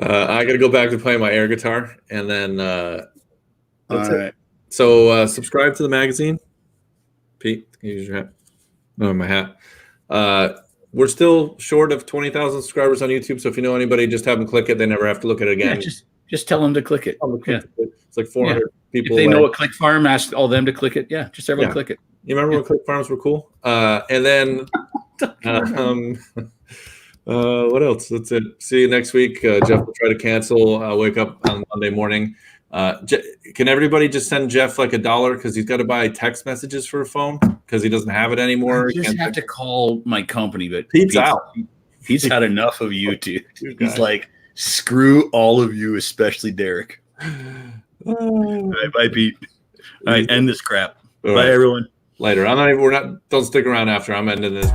I got to go back to playing my air guitar, and then that's all right. So subscribe to the magazine. Pete, can you use your hat? Oh, my hat. We're still short of 20,000 subscribers on YouTube. So if you know anybody, just have them click it. They never have to look at it again. Yeah, just tell them to click it. Yeah. It's like 400 people. If they know a Click Farm, ask all them to click it. Yeah, just everyone click it. You remember when Click Farms were cool? And then, what else? That's it. See you next week. Jeff will try to cancel. I'll wake up on Monday morning. Can everybody just send Jeff like $1 because he's got to buy text messages for a phone because he doesn't have it anymore? I just have to call my company, but Pete's out. He's had enough of you two. He's like, screw all of you, especially Derek. All right, bye, Pete. All right, end this crap. All bye, right. everyone. Later. Don't stick around after. I'm ending this.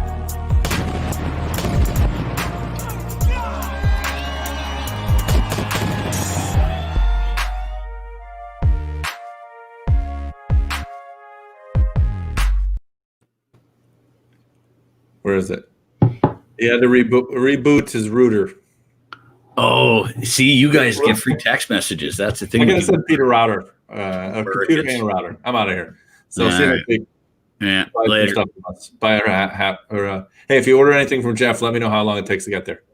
Where is it? He had to reboot his router. Oh, see, you guys get free text messages. That's the thing. I gotta send Peter router, a computer and a router. I'm out of here. So see you next week. Yeah, Buy later. Buy a hat, or hey, if you order anything from Jeff, let me know how long it takes to get there.